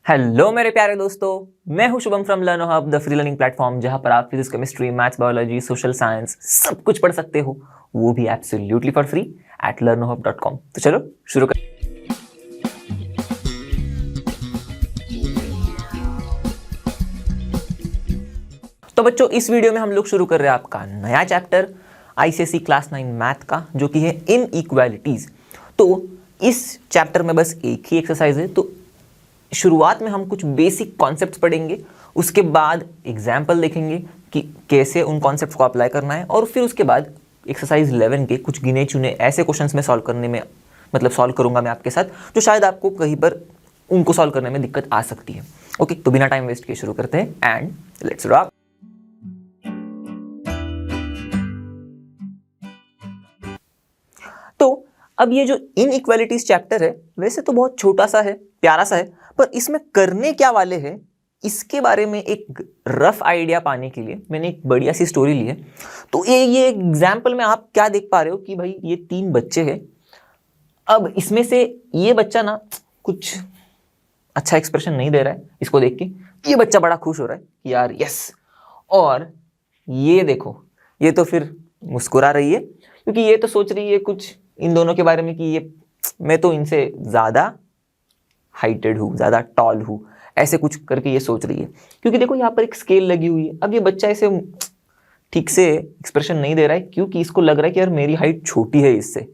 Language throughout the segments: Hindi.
हेलो मेरे प्यारे दोस्तों, मैं हूं Shubham from learn hub, the free learning platform जहां पर आप physics, chemistry, maths, biology, social science सब कुछ पढ़ सकते हो, वो भी absolutely for free at learnerhub.com। तो चलो शुरू कर। तो बच्चों, इस वीडियो में हम लोग शुरू कर रहे हैं आपका नया चैप्टर आईसीएसई क्लास 9 मैथ का, जो कि है इनइक्वालिटीज। तो इस चैप्टर में बस एक ही एक्सरसाइज है। तो शुरुआत में हम कुछ बेसिक कॉन्सेप्ट्स पढ़ेंगे, उसके बाद एग्जाम्पल देखेंगे कि कैसे उन कॉन्सेप्ट्स को अप्लाई करना है, और फिर उसके बाद एक्सरसाइज 11 के कुछ गिने चुने ऐसे क्वेश्चंस में सॉल्व करने में सॉल्व करूंगा मैं आपके साथ, जो शायद आपको कहीं पर उनको सॉल्व करने में दिक्कत आ सकती है। ओके, तो बिना टाइम वेस्ट किए शुरू करते हैं एंड लेट्स रॉक। तो अब ये जो इनइक्वालिटीज चैप्टर है, वैसे तो बहुत छोटा सा है, प्यारा सा है, पर इसमें करने क्या वाले हैं इसके बारे में एक रफ आइडिया पाने के लिए मैंने एक बढ़िया सी स्टोरी ली है। तो ये एग्जाम्पल में आप क्या देख पा रहे हो कि भाई ये 3 बच्चे हैं। अब इसमें से ये बच्चा ना कुछ अच्छा एक्सप्रेशन नहीं दे रहा है, इसको देख के ये बच्चा बड़ा खुश हो रहा है कि यार यस, और ये देखो ये तो फिर मुस्कुरा रही है क्योंकि ये तो सोच रही है कुछ इन दोनों के बारे में कि ये मैं तो इनसे ज़्यादा हाइटेड हूँ, ज़्यादा टॉल हूँ, ऐसे कुछ करके ये सोच रही है। क्योंकि देखो यहाँ पर एक स्केल लगी हुई है। अब ये बच्चा ऐसे ठीक से एक्सप्रेशन नहीं दे रहा है क्योंकि इसको लग रहा है कि यार मेरी हाइट छोटी है इससे।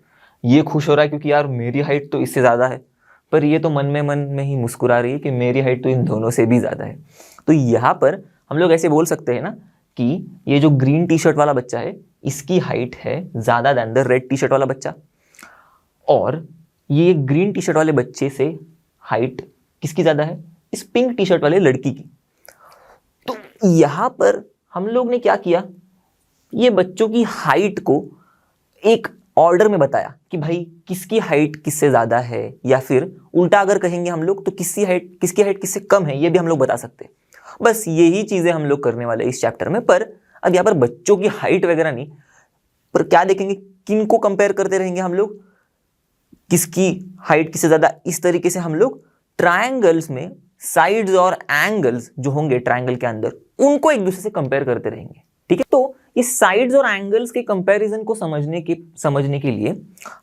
ये खुश हो रहा है क्योंकि यार मेरी हाइट तो इससे ज़्यादा है, पर ये तो मन में ही मुस्कुरा रही है कि मेरी हाइट तो इन दोनों से भी ज़्यादा है। तो यहाँ पर हम लोग ऐसे बोल सकते हैं ना कि ये जो ग्रीन टी शर्ट वाला बच्चा है, इसकी हाइट है ज़्यादा than the red T shirt वाला बच्चा, और ये ग्रीन टी शर्ट वाले बच्चे से हाइट किसकी ज़्यादा है, इस पिंक टी शर्ट वाले लड़की की। तो यहां पर हम लोग ने क्या किया, ये बच्चों की हाइट को एक ऑर्डर में बताया कि भाई किसकी हाइट किससे ज़्यादा है, या फिर उल्टा अगर कहेंगे हम लोग तो किसकी हाइट किससे कम है, ये भी हम लोग बता सकते हैं। बस यही चीज़ें हम लोग करने वाले इस चैप्टर में। पर अब यहाँ पर बच्चों की हाइट वगैरह नहीं, पर क्या देखेंगे, किनको कंपेयर करते रहेंगे हम लोग, किसकी हाइट किससे ज़्यादा। इस तरीके से हम लोग ट्रायंगल्स में साइड्स और एंगल्स जो होंगे ट्रायंगल के अंदर, उनको एक दूसरे से कंपेयर करते रहेंगे। ठीक है, तो इस साइड्स और एंगल्स के कंपैरिजन को समझने के लिए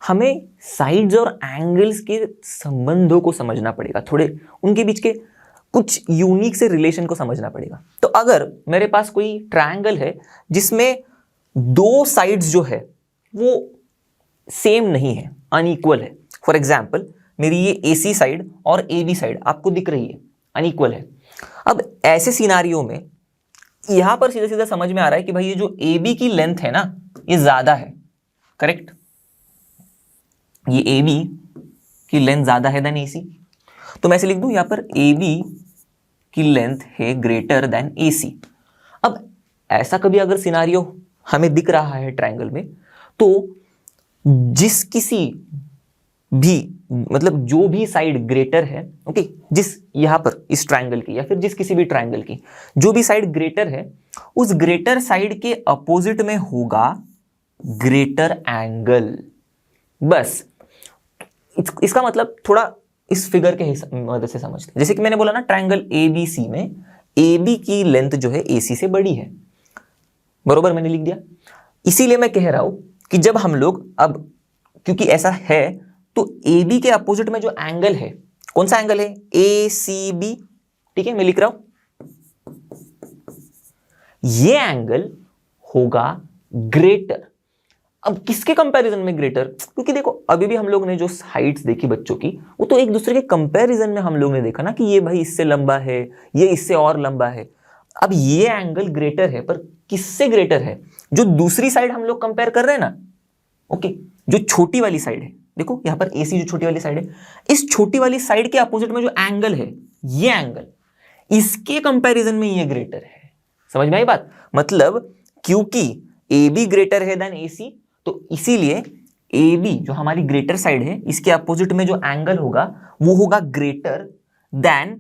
हमें साइड्स और एंगल्स के संबंधों को समझना पड़ेगा, थोड़े उनके बीच के कुछ यूनिक से रिलेशन को समझना पड़ेगा। तो अगर मेरे पास कोई ट्रायंगल है जिसमें 2 साइड्स जो है वो सेम नहीं है, अनइक्वल है, फॉर एग्जाम्पल मेरी ये AC साइड और AB साइड आपको दिख रही है, अनइक्वल है। अब ऐसे सिनारियो में यहां पर सीधा सीधा समझ में आ रहा है कि भाई ये जो AB की लेंथ है ना, ये ज्यादा है, करेक्ट। ये AB की लेंथ ज्यादा है देन AC, तो मैं ऐसे लिख दूं यहां पर AB की लेंथ है ग्रेटर देन AC। अब ऐसा कभी अगर सिनारियो हमें दिख रहा है ट्रायंगल में, तो जिस किसी भी जो भी साइड ग्रेटर है, ओके, जिस यहां पर इस ट्रायंगल की या फिर जिस किसी भी ट्रायंगल की जो भी साइड ग्रेटर है, उस ग्रेटर साइड के अपोजिट में होगा ग्रेटर एंगल। बस इसका मतलब थोड़ा इस फिगर के मदद से समझते हैं। जैसे कि मैंने बोला ना, ट्रायंगल ABC में AB की लेंथ जो है AC से बड़ी है, बरोबर मैंने लिख दिया। इसीलिए मैं कह रहा हूं कि जब हम लोग अब, क्योंकि ऐसा है, तो AB के अपोजिट में जो एंगल है, कौन सा एंगल है, ACB, ठीक है, मैं लिख रहा हूं ये एंगल होगा ग्रेटर। अब किसके कंपैरिजन में ग्रेटर, क्योंकि देखो अभी भी हम लोग ने जो हाइट्स देखी बच्चों की, वो तो एक दूसरे के कंपैरिजन में हम लोग ने देखा ना कि ये भाई इससे लंबा है, ये इससे और लंबा है। अब ये एंगल ग्रेटर है, पर किससे ग्रेटर है, जो दूसरी साइड हम लोग कंपेयर कर रहे हैं ना, ओके, जो छोटी वाली साइड है, देखो यहां पर AC जो छोटी वाली साइड है, इस छोटी वाली साइड के अपोजिट में जो एंगल है, ये एंगल, इसके कंपैरिजन में ये ग्रेटर है। समझ में आई बात, मतलब क्योंकि AB ग्रेटर है देन AC, तो इसीलिए AB जो हमारी ग्रेटर साइड है, इसके अपोजिट में जो एंगल होगा वो होगा ग्रेटर देन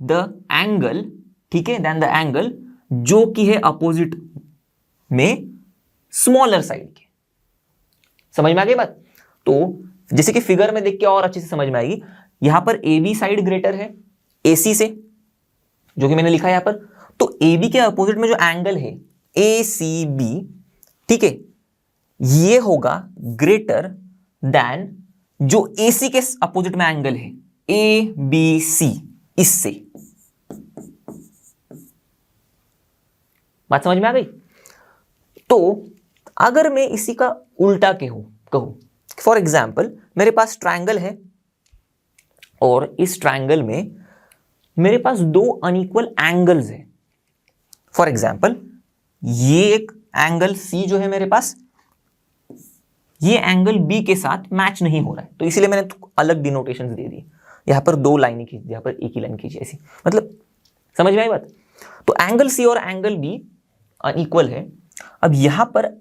द एंगल, ठीक है, देन द एंगल जो कि है अपोजिट में स्मॉलर साइड के। समझ में आ गई बात। तो जैसे कि फिगर में देख के और अच्छे से समझ में आएगी, यहां पर AB साइड ग्रेटर है AC से, जो कि मैंने लिखा है यहां पर, तो AB के अपोजिट में जो एंगल है ACB, ठीक है, ये होगा ग्रेटर देन जो AC के अपोजिट में एंगल है ABC, इससे। बात समझ में आ गई? तो अगर मैं इसी का उल्टा कहूं, फॉर एग्जाम्पल मेरे पास ट्रायंगल है और इस ट्रायंगल में मेरे पास दो अनइक्वल एंगल्स है। फॉर एग्जाम्पल ये एक एंगल C जो है मेरे पास, ये एंगल B के साथ मैच नहीं हो रहा है, तो इसीलिए मैंने अलग डिनोटेशंस दे दी। यहां पर दो लाइनें खींच दी, यहां पर एक ही लाइन खींची, ऐसी, मतलब समझ में आई बात? तो एंगल C और एंगल B अनइक्वल है। अब यहां पर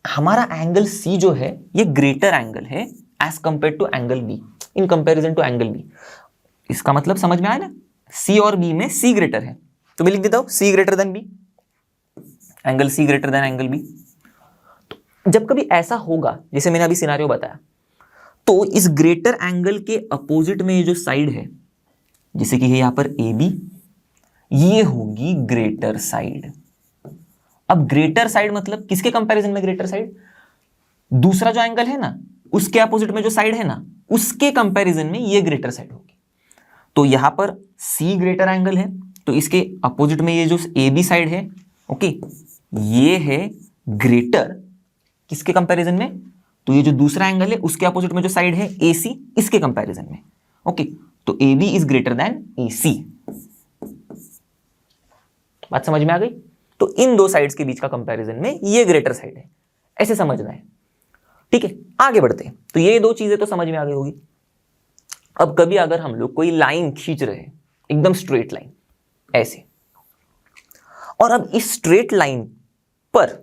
हमारा एंगल C जो है ये ग्रेटर एंगल है as compare to angle B, in comparison to angle B। इसका मतलब समझ में आया ना? C और B में C ग्रेटर है, तो मैं लिख देता हूं C greater than B, angle C greater than angle B। तो जब कभी ऐसा होगा, जैसे मैंने अभी सिनेरियो बताया, तो इस ग्रेटर एंगल के अपोजिट में ये जो साइड है, जैसे कि यहां पर AB, ये होगी ग्रेटर साइड। अब ग्रेटर साइड मतलब किसके कंपैरिजन में ग्रेटर साइड? दूसरा जो एंगल है ना, उसके अपोजिट में जो साइड है ना, उसके कंपैरिजन में ये ग्रेटर साइड होगी। तो यहां पर C ग्रेटर एंगल है, तो इसके अपोजिट में ये जो AB साइड है, ओके, ये है ग्रेटर किसके कंपैरिजन में? तो ये जो दूसरा एंगल है उसके अपोजिट में जो साइड है AC, इसके कंपैरिजन में, ओके। तो AB is greater than AC। बात समझ में आ गई? तो इन दो साइड्स के बीच का कंपैरिजन में ये ग्रेटर साइड है, ऐसे समझना है, ठीक है। आगे बढ़ते हैं। तो ये दो चीजें तो समझ में आ गई होगी। अब कभी अगर हम लोग कोई लाइन खींच रहे हैं, एकदम स्ट्रेट लाइन ऐसे, और अब इस स्ट्रेट लाइन पर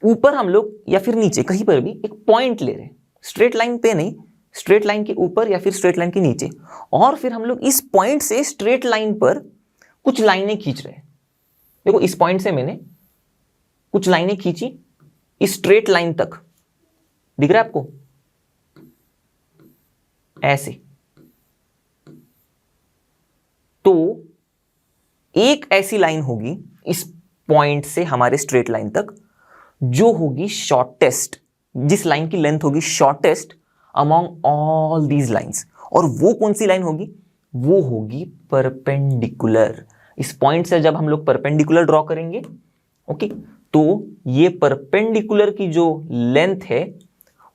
ऊपर हम लोग या फिर नीचे कहीं पर भी एक पॉइंट ले रहे हैं, स्ट्रेट लाइन पे नहीं, स्ट्रेट लाइन के ऊपर या फिर स्ट्रेट लाइन के नीचे, और फिर हम लोग इस पॉइंट से स्ट्रेट लाइन पर कुछ लाइनें खींच रहे हैं। देखो इस पॉइंट से मैंने कुछ लाइनें खींची इस स्ट्रेट लाइन तक, दिख रहा है आपको? ऐसे। तो एक ऐसी लाइन होगी इस पॉइंट से हमारे स्ट्रेट लाइन तक जो होगी शॉर्टेस्ट, जिस लाइन की लेंथ होगी shortest among all these lines. और वो कौन सी लाइन होगी? वो होगी परपेंडिकुलर। इस पॉइंट से जब हम लोग परपेंडिकुलर ड्रॉ करेंगे, ओके, तो ये परपेंडिकुलर की जो लेंथ है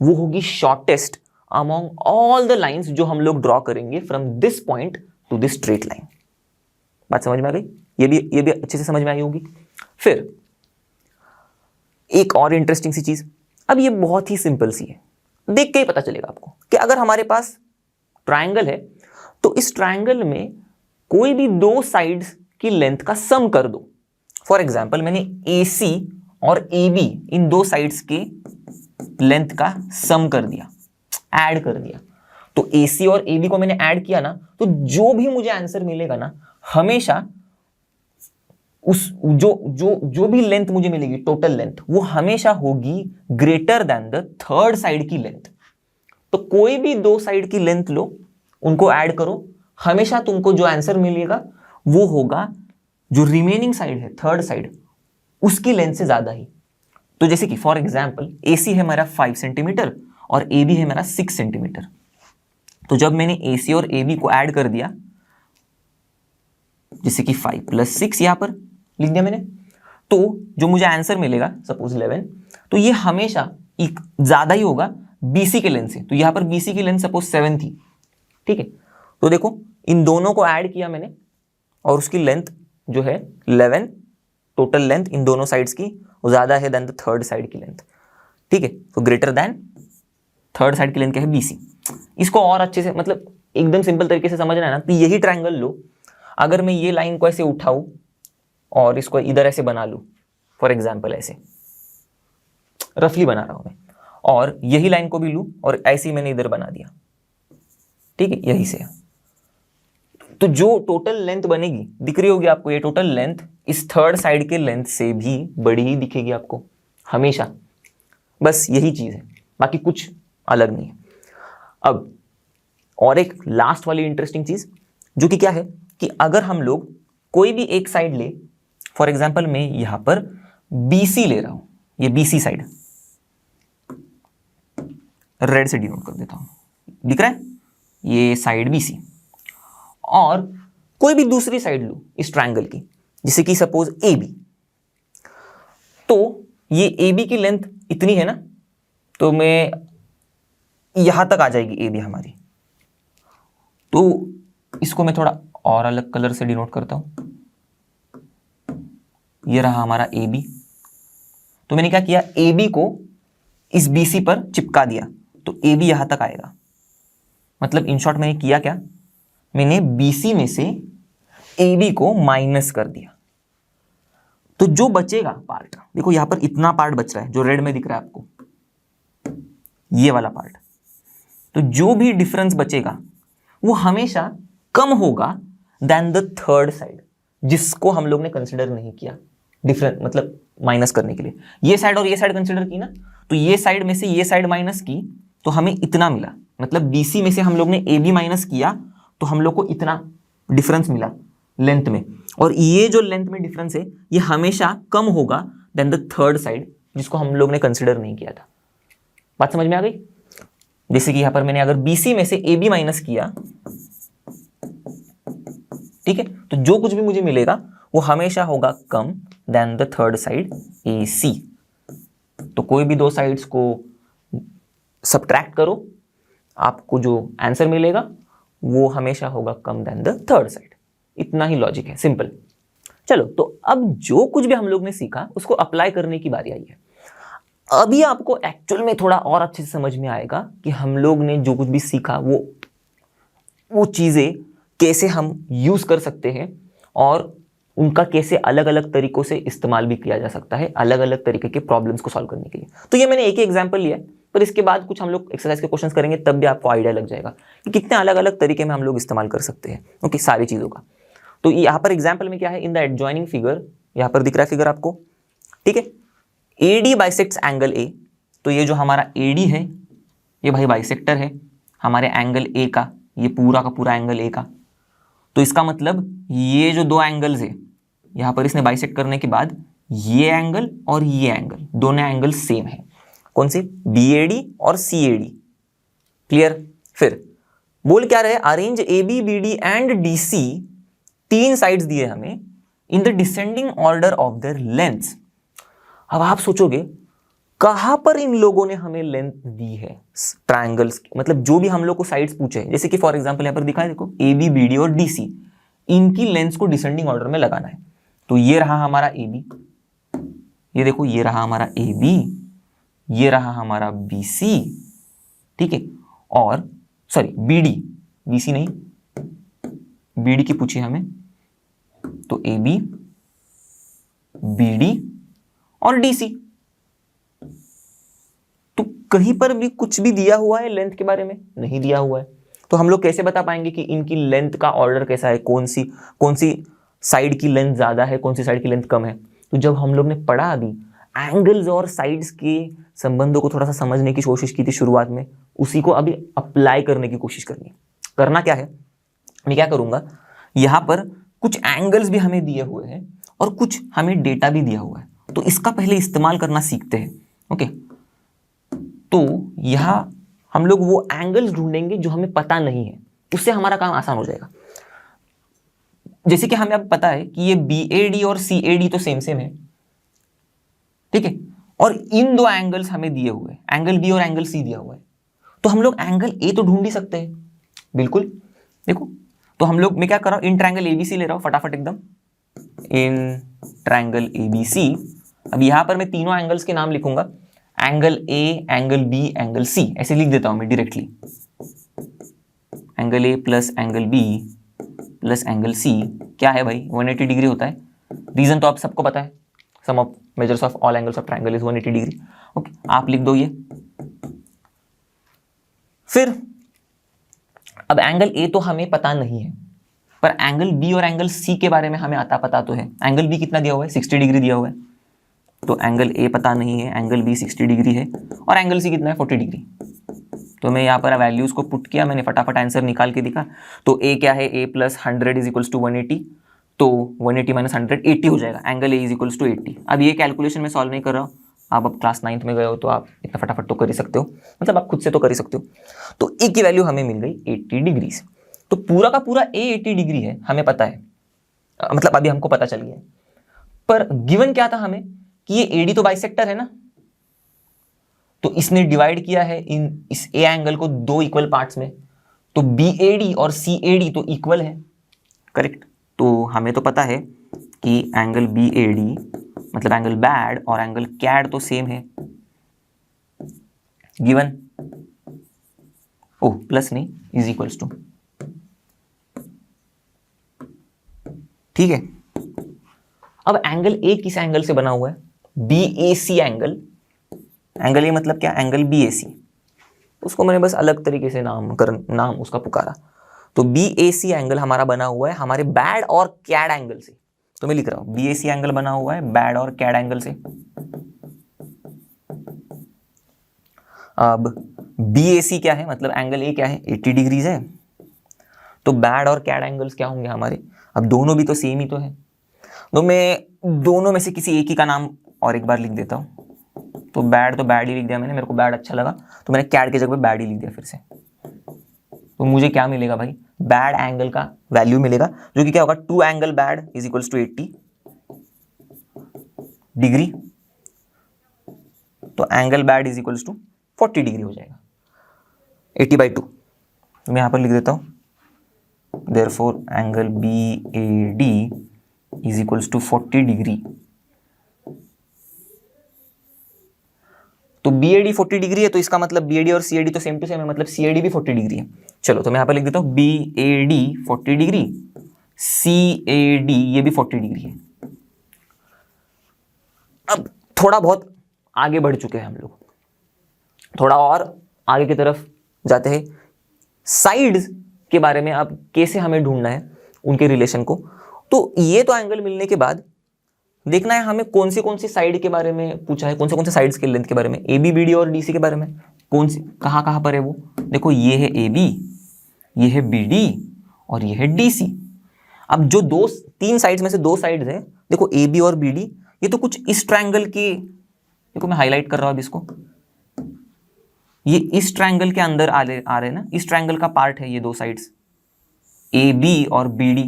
वो होगी shortest among all the lines जो हम लोग ड्रॉ करेंगे from this point two this straight line. बात समझ में आ गई? ये भी अच्छे से समझ में आई होगी। फिर एक और इंटरेस्टिंग सी चीज, अब ये बहुत ही सिंपल सी है, देख के ही पता चलेगा आपको कि अगर हमारे पास ट्रायंगल है तो इस ट्रायंगल में कोई भी दो साइड्स की लेंथ का सम कर दो। फॉर एग्जाम्पल मैंने AC और AB इन दो साइड्स के लेंथ का सम कर दिया, ऐड कर दिया। तो AC और AB को मैंने ऐड किया ना, तो जो भी मुझे आंसर मिलेगा ना, हमेशा उस जो भी लेंथ मुझे मिलेगी, टोटल लेंथ, वो हमेशा होगी greater than the third side की लेंथ। तो कोई भी दो साइड की लेंथ लो, उनको ऐड करो, हमेशा तुमको जो आंसर मिलेगा वो होगा जो रिमेनिंग साइड है, थर्ड साइड, उसकी लेंथ से ज्यादा ही। तो जैसे कि फॉर एग्जाम्पल AC है मेरा 5 सेंटीमीटर और AB है मेरा 6 सेंटीमीटर। तो जब मैंने AC और AB को ऐड कर दिया, जैसे कि 5 + 6 यहां पर लिख दिया मैंने, तो जो मुझे आंसर मिलेगा सपोज 11, तो ये हमेशा एक ज्यादा ही होगा BC के लेंथ से। तो यहां पर BC की लेंथ सपोज 7 थी, ठीक है। तो देखो इन दोनों को ऐड किया मैंने और उसकी लेंथ जो है 11, टोटल लेंथ इन दोनों साइड्स की वो ज्यादा है देन द थर्ड साइड की लेंथ, ठीक है। तो ग्रेटर देन थर्ड साइड की लेंथ क्या है? BC। इसको और अच्छे से, मतलब एकदम सिंपल तरीके से समझना है ना, तो यही ट्रायंगल लो, अगर मैं ये लाइन को ऐसे उठाऊं और इसको इधर ऐसे बना लूं, फॉर एग्जाम्पल ऐसे रफली बना रहा हूं मैं, और यही लाइन को भी लूं और ऐसे ही मैंने इधर बना दिया, ठीक है, यही से, तो जो टोटल लेंथ बनेगी दिख रही होगी आपको, ये टोटल लेंथ इस थर्ड साइड के लेंथ से भी बड़ी ही दिखेगी आपको हमेशा। बस यही चीज है, बाकी कुछ अलग नहीं है। अब और एक लास्ट वाली इंटरेस्टिंग चीज, जो कि क्या है कि अगर हम लोग कोई भी एक साइड ले, फॉर एग्जाम्पल मैं यहां पर BC ले रहा हूं, ये BC साइड रेड से डिनोट कर देता हूं, दिख रहा है ये साइड BC, और कोई भी दूसरी साइड लूं इस ट्रायंगल की, जैसे कि सपोज AB, तो ये AB की लेंथ इतनी है ना, तो मैं यहां तक आ जाएगी AB हमारी, तो इसको मैं थोड़ा और अलग कलर से डिनोट करता हूं, ये रहा हमारा AB। तो मैंने क्या किया, AB को इस BC पर चिपका दिया, तो AB यहां तक आएगा। मतलब इन शॉर्ट मैंने किया क्या, मैंने BC में से AB को माइनस कर दिया। तो जो बचेगा पार्ट, देखो यहां पर इतना पार्ट बच रहा है जो रेड में दिख रहा है आपको, ये वाला पार्ट, तो जो भी डिफरेंस बचेगा वो हमेशा कम होगा देन द थर्ड साइड, जिसको हम लोग ने कंसिडर नहीं किया डिफरेंस, मतलब माइनस करने के लिए। ये साइड और ये साइड कंसिडर की ना, तो ये साइड में से ये साइड माइनस की तो हमें इतना मिला, मतलब BC में से हम लोग ने AB माइनस किया तो हम लोग को इतना डिफरेंस मिला लेंथ में, और ये जो लेंथ में डिफरेंस है ये हमेशा कम होगा देन द थर्ड साइड, जिसको हम लोग ने कंसिडर नहीं किया था। बात समझ में आ गई? जैसे कि यहां पर मैंने अगर BC में से AB माइनस किया, ठीक है, तो जो कुछ भी मुझे मिलेगा वो हमेशा होगा कम than the third side AC। तो कोई भी दो साइड्स को सब्ट्रैक्ट करो, आपको जो आंसर मिलेगा वो हमेशा होगा कम देन द थर्ड साइड। इतना ही लॉजिक है, सिंपल। चलो, तो अब जो कुछ भी हम लोग ने सीखा उसको अप्लाई करने की बारी आई है। अभी आपको एक्चुअल में थोड़ा और अच्छे से समझ में आएगा कि हम लोग ने जो कुछ भी सीखा वो चीजें कैसे हम यूज कर सकते हैं, और उनका कैसे अलग अलग तरीकों से इस्तेमाल भी किया जा सकता है अलग अलग तरीके के प्रॉब्लम्स को सॉल्व करने के लिए। तो ये मैंने एक ही एग्जांपल लिया है, पर इसके बाद कुछ हम लोग एक्सरसाइज के क्वेश्चंस करेंगे, तब भी आपको आइडिया लग जाएगा कि कितने अलग अलग तरीके में हम लोग इस्तेमाल कर सकते हैं ओके सारी चीजों का। तो यहाँ पर एग्जाम्पल में क्या है, इन द एडजॉइनिंग फिगर, यहाँ पर दिख रहा है फिगर आपको, ठीक है, AD बाइसेक्ट्स एंगल A। तो ये जो हमारा AD है ये भाई बाइसेक्टर है हमारे एंगल A का, ये पूरा का पूरा एंगल A का। तो इसका मतलब ये जो दो एंगल्स है यहां पर इसने बाइसेक्ट करने के बाद ये एंगल और ये एंगल, दोनों एंगल सेम है। कौन सी? BAD और CAD। क्लियर? फिर बोल क्या रहे, arrange AB BD and DC, तीन साइड्स दिए हमें, in the descending order of their lengths. अब आप सोचोगे कहां पर इन लोगों ने हमें लेंथ दी है ट्रायंगल्स, मतलब जो भी हम लोग को साइड्स पूछे, जैसे कि फॉर एग्जांपल यहां पर दिखा है, देखो AB BD और DC, इनकी लेंथ्स को डिसेंडिंग ऑर्डर में लगाना है। तो ये रहा हमारा AB, ये देखो ये रहा हमारा AB, ये रहा हमारा BC, ठीक है, और सॉरी BD, BC नहीं, BD की पूछी हमें, तो AB BD और DC। तो कहीं पर भी कुछ भी दिया हुआ है लेंथ के बारे में? नहीं दिया हुआ है। तो हम लोग कैसे बता पाएंगे कि इनकी लेंथ का ऑर्डर कैसा है, कौन सी साइड की लेंथ ज्यादा है, कौन सी साइड की लेंथ कम है? तो जब हम लोग ने पढ़ा अभी एंगल्स और साइड्स के संबंधों को थोड़ा सा समझने की कोशिश की थी शुरुआत में, उसी को अभी अप्लाई करने की कोशिश करनी है। करना क्या है, मैं क्या करूंगा, यहां पर कुछ एंगल्स भी हमें दिए हुए हैं और कुछ हमें डेटा भी दिया हुआ है, तो इसका पहले इस्तेमाल करना सीखते हैं। ओके, तो यहां हम लोग वो एंगल्स ढूंढेंगे जो हमें पता नहीं है, उससे हमारा काम आसान हो जाएगा। जैसे कि हमें अब पता है कि ये BAD और CAD तो सेम है, ठीक है, और इन दो एंगल्स हमें दिए हुए हैं, एंगल B और एंगल C दिया हुआ है, तो हम लोग एंगल A तो ढूंढ ही सकते हैं। बिल्कुल, देखो, तो हम लोग, मैं क्या कर रहा हूं, इन ट्रायंगल ABC ले रहा हूं फटाफट एकदम, इन ट्रायंगल ABC। अब यहां पर मैं तीनों एंगल्स के नाम लिखूंगा, angle A, angle B, angle C, ऐसे लिख देता हूं मैं directly, angle A plus angle B plus angle C क्या है भाई, 180 डिग्री होता है। रीजन तो आप सबको पता है, sum of measures of all angles of triangle is 180 degree. Okay, आप लिख दो ये। फिर अब एंगल A तो हमें पता नहीं है, पर एंगल B और एंगल C के बारे में हमें आता पता तो है। एंगल B कितना दिया हुआ है, 60 डिग्री दिया हुआ है, तो एंगल A पता नहीं है, एंगल B 60 डिग्री है, और एंगल C कितना है, 40 डिग्री। तो मैं यहाँ पर वैल्यूज़ को पुट किया, मैंने फटाफट आंसर निकाल के दिखा। तो ए क्या है, A plus 100 is equals to 180, तो 180 माइनस 100 80 हो जाएगा। Angle A is equals to 80। अब ये कैलकुलेशन मैं सॉल्व नहीं कर रहा हूँ, आप अब क्लास 9th में गए हो तो आप इतना फटाफट तो कर ही सकते हो, मतलब आप खुद से तो कर ही सकते हो। तो ए की वैल्यू हमें मिल गई 80 डिग्री। तो पूरा का पूरा ए 80 डिग्री है, हमें पता है, मतलब अभी हमको पता चल गया। पर गिवन क्या था हमें कि ये एडी तो बाइसेक्टर है ना, तो इसने डिवाइड किया है इस ए एंगल को दो इक्वल पार्ट्स में, तो बी एडी और सी एडी तो इक्वल है, करेक्ट। तो हमें तो पता है कि एंगल बी एडी मतलब एंगल बैड और एंगल कैड तो सेम है, गिवन। ओह प्लस नहीं, इज इक्वल्स टू, ठीक है। अब एंगल ए किस एंगल से बना हुआ है, B A C angle. Angle A मतलब क्या, एंगल बी ए सी, उसको मैंने बस अलग तरीके से नाम उसका पुकारा। तो बी ए सी एंगल हमारा बना हुआ है हमारे बैड और कैड एंगल से। तो मैं लिख रहा हूं बी ए सी एंगल बना हुआ है बैड और कैड एंगल से। अब बी ए सी क्या है, मतलब एंगल ए क्या है, 80 डिग्रीज है। तो बैड और कैड एंगल्स क्या होंगे हमारे, अब दोनों भी तो सेम ही तो है। तो मैं दोनों में से किसी एक ही का नाम और एक बार लिख देता हूं। तो बैड ही लिख दिया मैंने, मेरे को बैड अच्छा लगा तो मैंने कैड की जगह पे बैड ही लिख दिया फिर से। तो मुझे क्या मिलेगा भाई, बैड एंगल का वैल्यू मिलेगा, जो कि क्या होगा, 2 angle BAD is equals to 80 degree. तो angle BAD is equals to 40 degree हो जाएगा, 80/2। तो मैं यहां पर लिख देता हूं therefore angle B A D is equals to 40 degree. तो बी ए डी 40 डिग्री है, तो इसका मतलब बी ए डी और सी ए डी तो सेम टू सेम है, मतलब सी ए डी भी 40 डिग्री है। चलो तो मैं यहाँ पर लिख देता हूँ B A D 40 degree, C A D ये भी 40 डिग्री है। अब थोड़ा बहुत आगे बढ़ चुके हैं हम लोग, थोड़ा और आगे की तरफ जाते हैं। साइड्स के बारे में अब कैसे हमें ढूंढना है उनके रिलेशन को। तो ये तो एंगल मिलने के बाद देखना है हमें कौन सी साइड के बारे में पूछा है, कौन से साइड्स के लेंथ के बारे में, ए बी बी डी और डी सी के बारे में, कौन सी कहाँ पर है वो। देखो ये है ए बी, ये है बी डी और ये है डी सी। अब जो 3 साइड्स में से 2 साइड्स हैं, देखो ए बी और बी डी, ये तो कुछ इस ट्रायंगल के, देखो मैं हाईलाइट कर रहा हूं अब इसको, ये इस ट्रायंगल के अंदर आ रहे हैं ना, इस ट्रायंगल का पार्ट है ये 2 साइड्स ए बी और बी डी।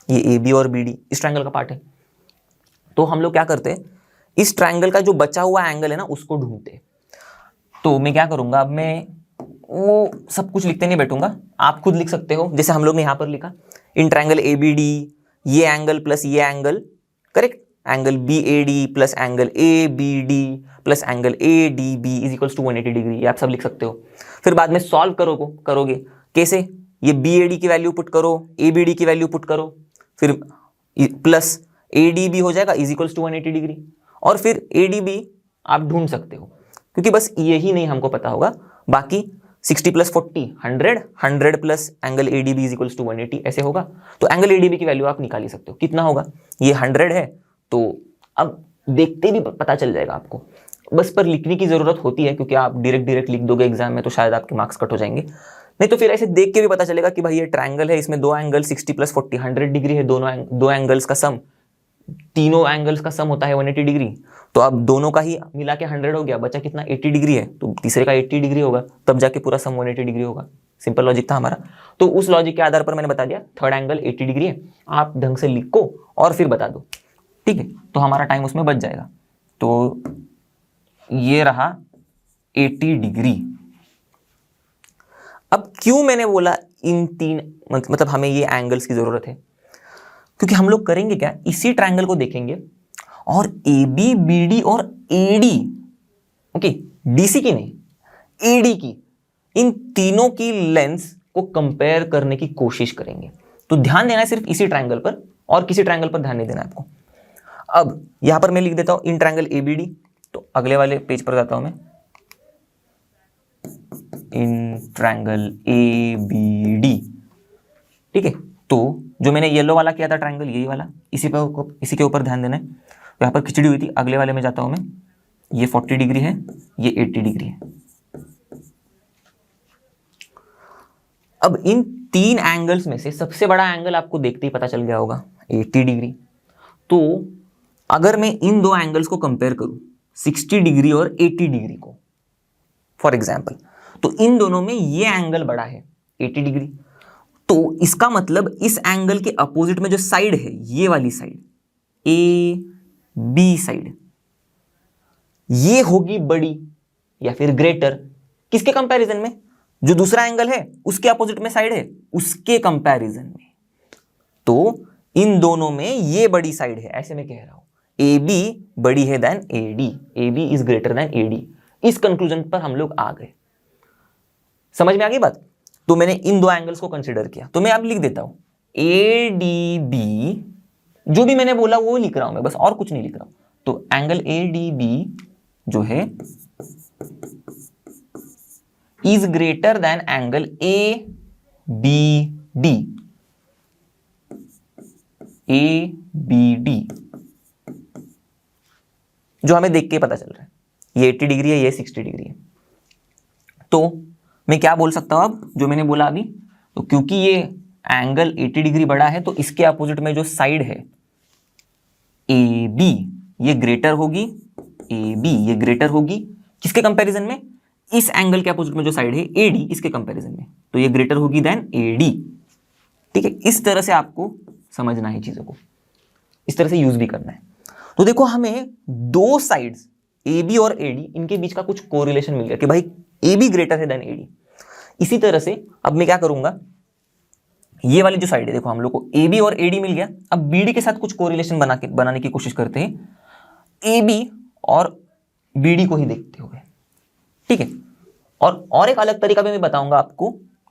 ये ए बी और बी डी इस ट्रायंगल का पार्ट है। तो हम लोग क्या करते हैं, इस ट्रायंगल का जो बचा हुआ एंगल है ना उसको ढूंढते हैं। तो मैं क्या करूंगा, अब मैं वो सब कुछ लिखते नहीं बैठूंगा, आप खुद लिख सकते हो, जैसे हम लोग ने यहां पर लिखा in triangle A B D, ये एंगल प्लस ये angle, correct, angle B A D plus angle A B D plus angle A D B is equals to 180 degree, ये आप सब लिख सकते हो। फिर बाद में सॉल्व करोगे कैसे, ये बी ए डी की वैल्यू पुट करो, ए बी डी की वैल्यू पुट करो, फिर प्लस ए डी बी हो जाएगा इज इक्वल्स टू 180 डिग्री, और फिर ए डी बी आप ढूंढ सकते हो, क्योंकि बस यही नहीं हमको पता होगा, बाकी 60 plus 40 100 plus angle A D B is equals to 180 ऐसे होगा। तो एंगल ए डी बी की वैल्यू आप निकाल ही सकते हो, कितना होगा, ये 100 है, तो अब देखते भी पता चल जाएगा आपको, बस पर लिखने की जरूरत होती है, क्योंकि आप डायरेक्ट लिख दोगे एग्जाम में तो शायद आपके मार्क्स कट हो जाएंगे, नहीं तो फिर ऐसे देख के भी पता चलेगा कि भाई ये ट्रायंगल है, इसमें 2 एंगल 60 प्लस 40 100 डिग्री है, दो एंगल्स का सम, तीनों एंगल्स का सम होता है 180 डिग्री। तो अब दोनों का ही मिला के 100 हो गया, बचा कितना 80 डिग्री है, तो तीसरे का 80 डिग्री होगा, तब जाके पूरा सम 180 डिग्री होगा। सिंपल लॉजिक था हमारा। तो उस लॉजिक के आधार पर मैंने बता दिया थर्ड एंगल 80 डिग्री है, आप ढंग से लिखो और फिर बता दो, ठीक है, तो हमारा टाइम उसमें बच जाएगा। तो ये रहा 80 डिग्री। अब क्यों मैंने बोला इन 3 मतलब हमें ये एंगल्स की जरूरत है, क्योंकि हम लोग करेंगे क्या, इसी ट्रायंगल को देखेंगे और ए बी बी डी और ए डी, ओके, डीसी की नहीं, ए डी की, इन तीनों की लेंथ को कंपेयर करने की कोशिश करेंगे। तो ध्यान देना है सिर्फ इसी ट्रायंगल पर, और किसी ट्रायंगल पर ध्यान नहीं देना है आपको। अब यहां पर मैं लिख देता हूं in triangle A B D, तो अगले वाले पेज पर जाता हूं मैं, in triangle A B D, ठीक है। तो जो मैंने येलो वाला किया था ट्रायंगल, यही वाला, इसी के ऊपर ध्यान देना है। तो यहाँ पर खिचड़ी हुई थी, अगले वाले में जाता हूँ मैं, ये 40 डिग्री है, ये 80 डिग्री है। अब इन तीन एंगल्स में से सबसे बड़ा एंगल आपको देखते ही पता चल गया होगा 80 डिग्री। तो अगर मैं इन दो एंगल्स को कंपेयर करूं 60 डिग्री और 80 डिग्री को फॉर एग्जांपल, तो इन दोनों में ये एंगल बड़ा है 80 डिग्री। तो इसका मतलब इस एंगल के अपोजिट में जो साइड है, ये वाली साइड ए बी साइड, ये होगी बड़ी या फिर ग्रेटर किसके कंपैरिजन में? जो दूसरा एंगल है उसके अपोजिट में साइड है उसके कंपैरिजन में। तो इन दोनों में ये बड़ी साइड है, ऐसे मैं कह रहा हूं ए बी बड़ी है than A D, A B is greater than A D. इस कंक्लूजन पर हम लोग आ गए। समझ में आ गई बात? तो मैंने इन दो एंगल्स को कंसीडर किया। तो मैं अब लिख देता हूं ए डी बी, जो भी मैंने बोला वो लिख रहा हूं मैं, बस और कुछ नहीं लिख रहा हूं। तो एंगल ए डी बी जो है is greater than angle A B D, A B D, जो हमें देख के पता चल रहा है। ये 80 डिग्री है, ये 60 डिग्री है। तो मैं क्या बोल सकता हूं अब, जो मैंने बोला अभी, तो क्योंकि ये एंगल 80 डिग्री बड़ा है तो इसके अपोजिट में जो साइड है ए बी ये ग्रेटर होगी, ए बी ये ग्रेटर होगी किसके कंपैरिजन में? इस एंगल के अपोजिट में जो साइड है ए डी, इसके कंपैरिजन में। तो ये ग्रेटर होगी देन ए डी। ठीक है, इस तरह से आपको समझना है चीजों को, इस तरह से यूज भी करना है। तो देखो हमें दो साइड्स ए बी और ए डी, इनके बीच का कुछ कोरिलेशन मिल गया कि भाई ए बी ग्रेटर है देन ए डी। इसी तरह से अब मैं क्या करूंगा, ये वाली जो साइड है, देखो हम लोग को ए बी और ए डी मिल गया। अब बी डी के साथ कुछ कोरिलेशन बनाने की कोशिश करते हैं, ए बी और बी डी को ही देखते हुए। ठीक है, और एक अलग तरीका भी मैं बताऊंगा आपको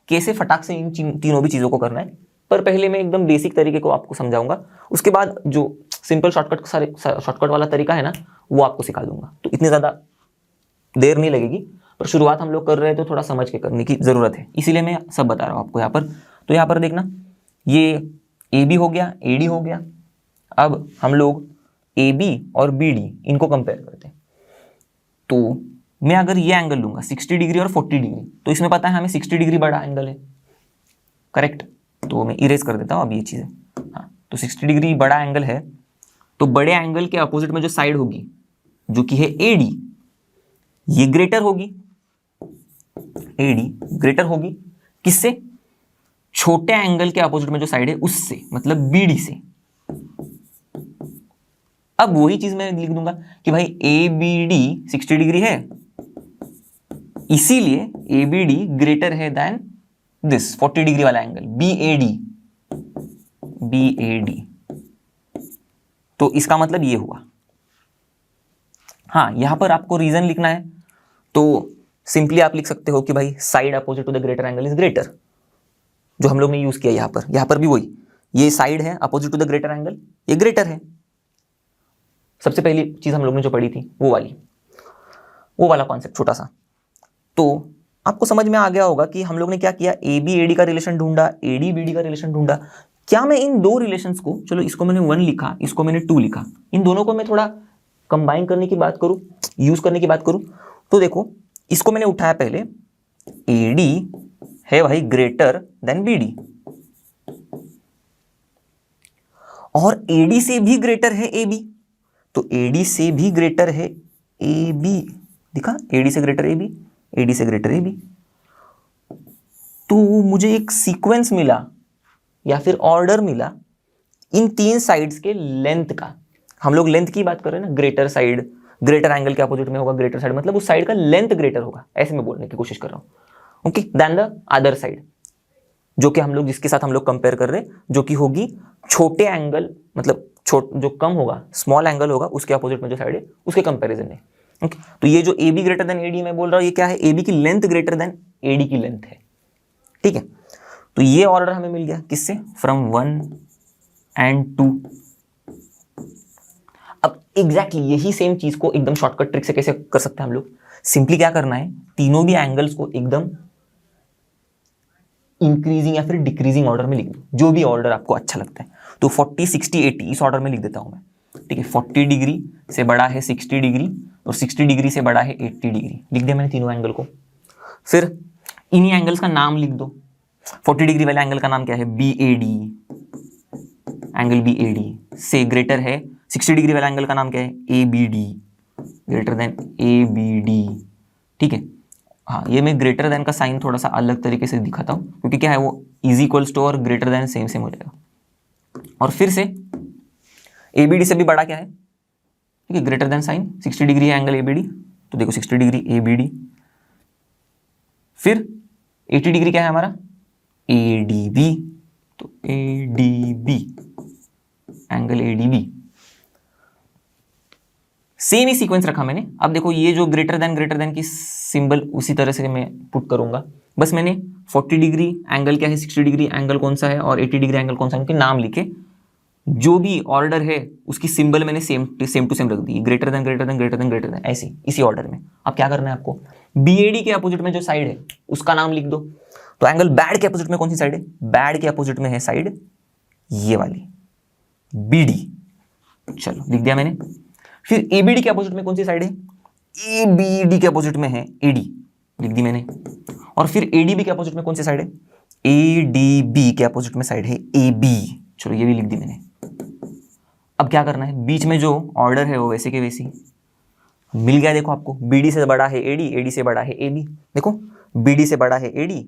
कैसे फटाक से इन तीनों भी चीजों को करना है। पर पहले मैं एकदम बेसिक तरीके को आपको समझाऊंगा, उसके बाद जो सिंपल शॉर्टकट वाला तरीका है ना, वो आपको सिखा दूंगा। तो इतनी ज्यादा देर नहीं लगेगी, पर शुरुआत हम लोग कर रहे हैं तो थोड़ा समझ के करने की जरूरत है, इसीलिए मैं सब बता रहा हूं आपको यहाँ पर। तो यहाँ पर देखना, ये ए बी हो गया, ए डी हो गया। अब हम लोग ए बी और बी डी इनको कंपेयर करते हैं। तो मैं अगर ये एंगल लूंगा 60 डिग्री और 40 डिग्री, तो इसमें पता है हमें 60 डिग्री बड़ा एंगल है, करेक्ट? तो मैं इरेज कर देता हूं अब ये चीजें। हाँ, तो 60 डिग्री बड़ा एंगल है, तो बड़े एंगल के अपोजिट में जो साइड होगी जो कि है ए डी, ये ग्रेटर होगी, ए डी ग्रेटर होगी किससे? छोटे एंगल के अपोजिट में जो साइड है उससे, मतलब बी डी से। अब वही चीज मैं लिख दूंगा कि भाई ए बी डी 60 डिग्री है, इसीलिए ए बी डी ग्रेटर है देन दिस 40 डिग्री वाला angle B A D, B A D. तो इसका मतलब ये हुआ। हाँ, यहां पर आपको रीजन लिखना है, तो सिंपली आप लिख सकते हो कि भाई side opposite to the greater angle is greater, जो हम लोग ने यूज किया यहां पर भी वही, ये साइड है opposite to the greater angle, ये ग्रेटर है। सबसे पहली चीज हम लोग ने जो पढ़ी थी वो वाला कॉन्सेप्ट छोटा सा। तो आपको समझ में आ गया होगा कि हम लोग ने क्या किया, ए बी ए डी का रिलेशन ढूंढा, ए डी बी डी का रिलेशन ढूंढा। क्या मैं इन दो रिलेशंस को, चलो इसको मैंने 1 लिखा, इसको मैंने 2 लिखा, इन दोनों को मैं थोड़ा कंबाइन करने की बात करूं, यूज करने की बात करूं, तो देखो इसको मैंने उठाया पहले, ए डी है भाई ग्रेटर देन बी डी, और ए डी से भी ग्रेटर है ए बी, तो ए डी से भी ग्रेटर है ए बी, दिखा, ए डी से greater A B, A D से ग्रेटर ए बी। तो मुझे एक सीक्वेंस मिला या फिर ऑर्डर मिला इन तीन साइड्स के लेंथ का। हम लोग लेंथ की बात कर रहे हैं ना, ग्रेटर साइड, ग्रेटर एंगल के अपोजिट में होगा ग्रेटर साइड, मतलब उस साइड का लेंथ ग्रेटर होगा, ऐसे मैं बोलने की कोशिश कर रहा हूं, okay, then the other side, जो कि हम लोग जिसके साथ हम लोग कंपेयर कर रहे हैं, जो कि होगी छोटे एंगल, मतलब जो कम होगा, स्मॉल एंगल होगा, उसके अपोजिट में जो साइड है उसके कंपैरिजन में। ओके, तो ये जो A B greater than A D मैं बोल रहा हूं, ये क्या है, ए बी की length greater than A D की लेंथ है। ठीक है, तो ये ऑर्डर हमें मिल गया किससे, फ्रॉम 1 and 2। अब एग्जैक्टली यही सेम चीज को एकदम शॉर्टकट ट्रिक से कैसे कर सकते हैं हम लोग, सिंपली क्या करना है, तीनों भी एंगल्स को एकदम इंक्रीजिंग या फिर डिक्रीजिंग ऑर्डर में लिख दो, जो भी ऑर्डर आपको अच्छा लगता है। तो 40, 60, 80 इस ऑर्डर में लिख देता हूं मैं। ठीक है, 40 डिग्री से बड़ा है 60 डिग्री, और 60 डिग्री से बड़ा है 80 डिग्री। लिख दिया मैंने तीनों एंगल को। फिर इन्हीं एंगल्स का नाम लिख दो। 40 डिग्री वाले एंगल का नाम क्या है? BAD, एंगल BAD से ग्रेटर है। 60 डिग्री वाला एंगल का नाम क्या है? ABD, greater than ABD। ठीक है, हाँ, ये मैं ग्रेटर देन का साइन थोड़ा सा अलग तरीके से दिखाता हूँ, क्योंकि क्या है, वो इज इक्वल्स टू और ग्रेटर देन सेम सेम हो जाएगा। और फिर से ABD से भी बड़ा क्या है? ठीक है, ग्रेटर देन साइन 60 डिग्री है एंगल ABD, तो देखो 60 डिग्री ABD। फिर 80 डिग्री क्या है हमारा? ADB, तो ADB, एंगल ADB। सेम ही सीक्वेंस रखा मैंने। अब देखो ये जो ग्रेटर देन की सिंबल उसी तरह से मैं पुट करूंगा। बस मैंने 40 डिग्री एंगल क्या है, 60 डिग्री एंगल कौन सा है और 80 डिग्री एंगल कौन सा है, उनके नाम लिखे। जो भी ऑर्डर है उसकी सिंबल मैंने सेम टू सेम रख दी, ग्रेटर देन ऐसे इसी ऑर्डर में। अब क्या करना है आपको? BAD के अपोजिट में जो साइड है उसका नाम लिख दो। तो एंगल बैड के अपोजिट में कौन सी साइड है? बैड के अपोजिट में है साइड ये वाली, BD। चलो लिख दिया मैंने। फिर ABD के अपोजिट में कौन सी साइड है? ABD के अपोजिट में है AD, लिख दी मैंने। और फिर ADB के अपोजिट में कौन सी साइड है? ADB के अपोजिट में साइड है AB। चलो ये भी लिख दी मैंने। अब क्या करना है? बीच में जो ऑर्डर है वो वैसे के वैसी मिल गया। देखो आपको BD से बड़ा है AD, AD से बड़ा है AB। देखो BD से बड़ा है AD,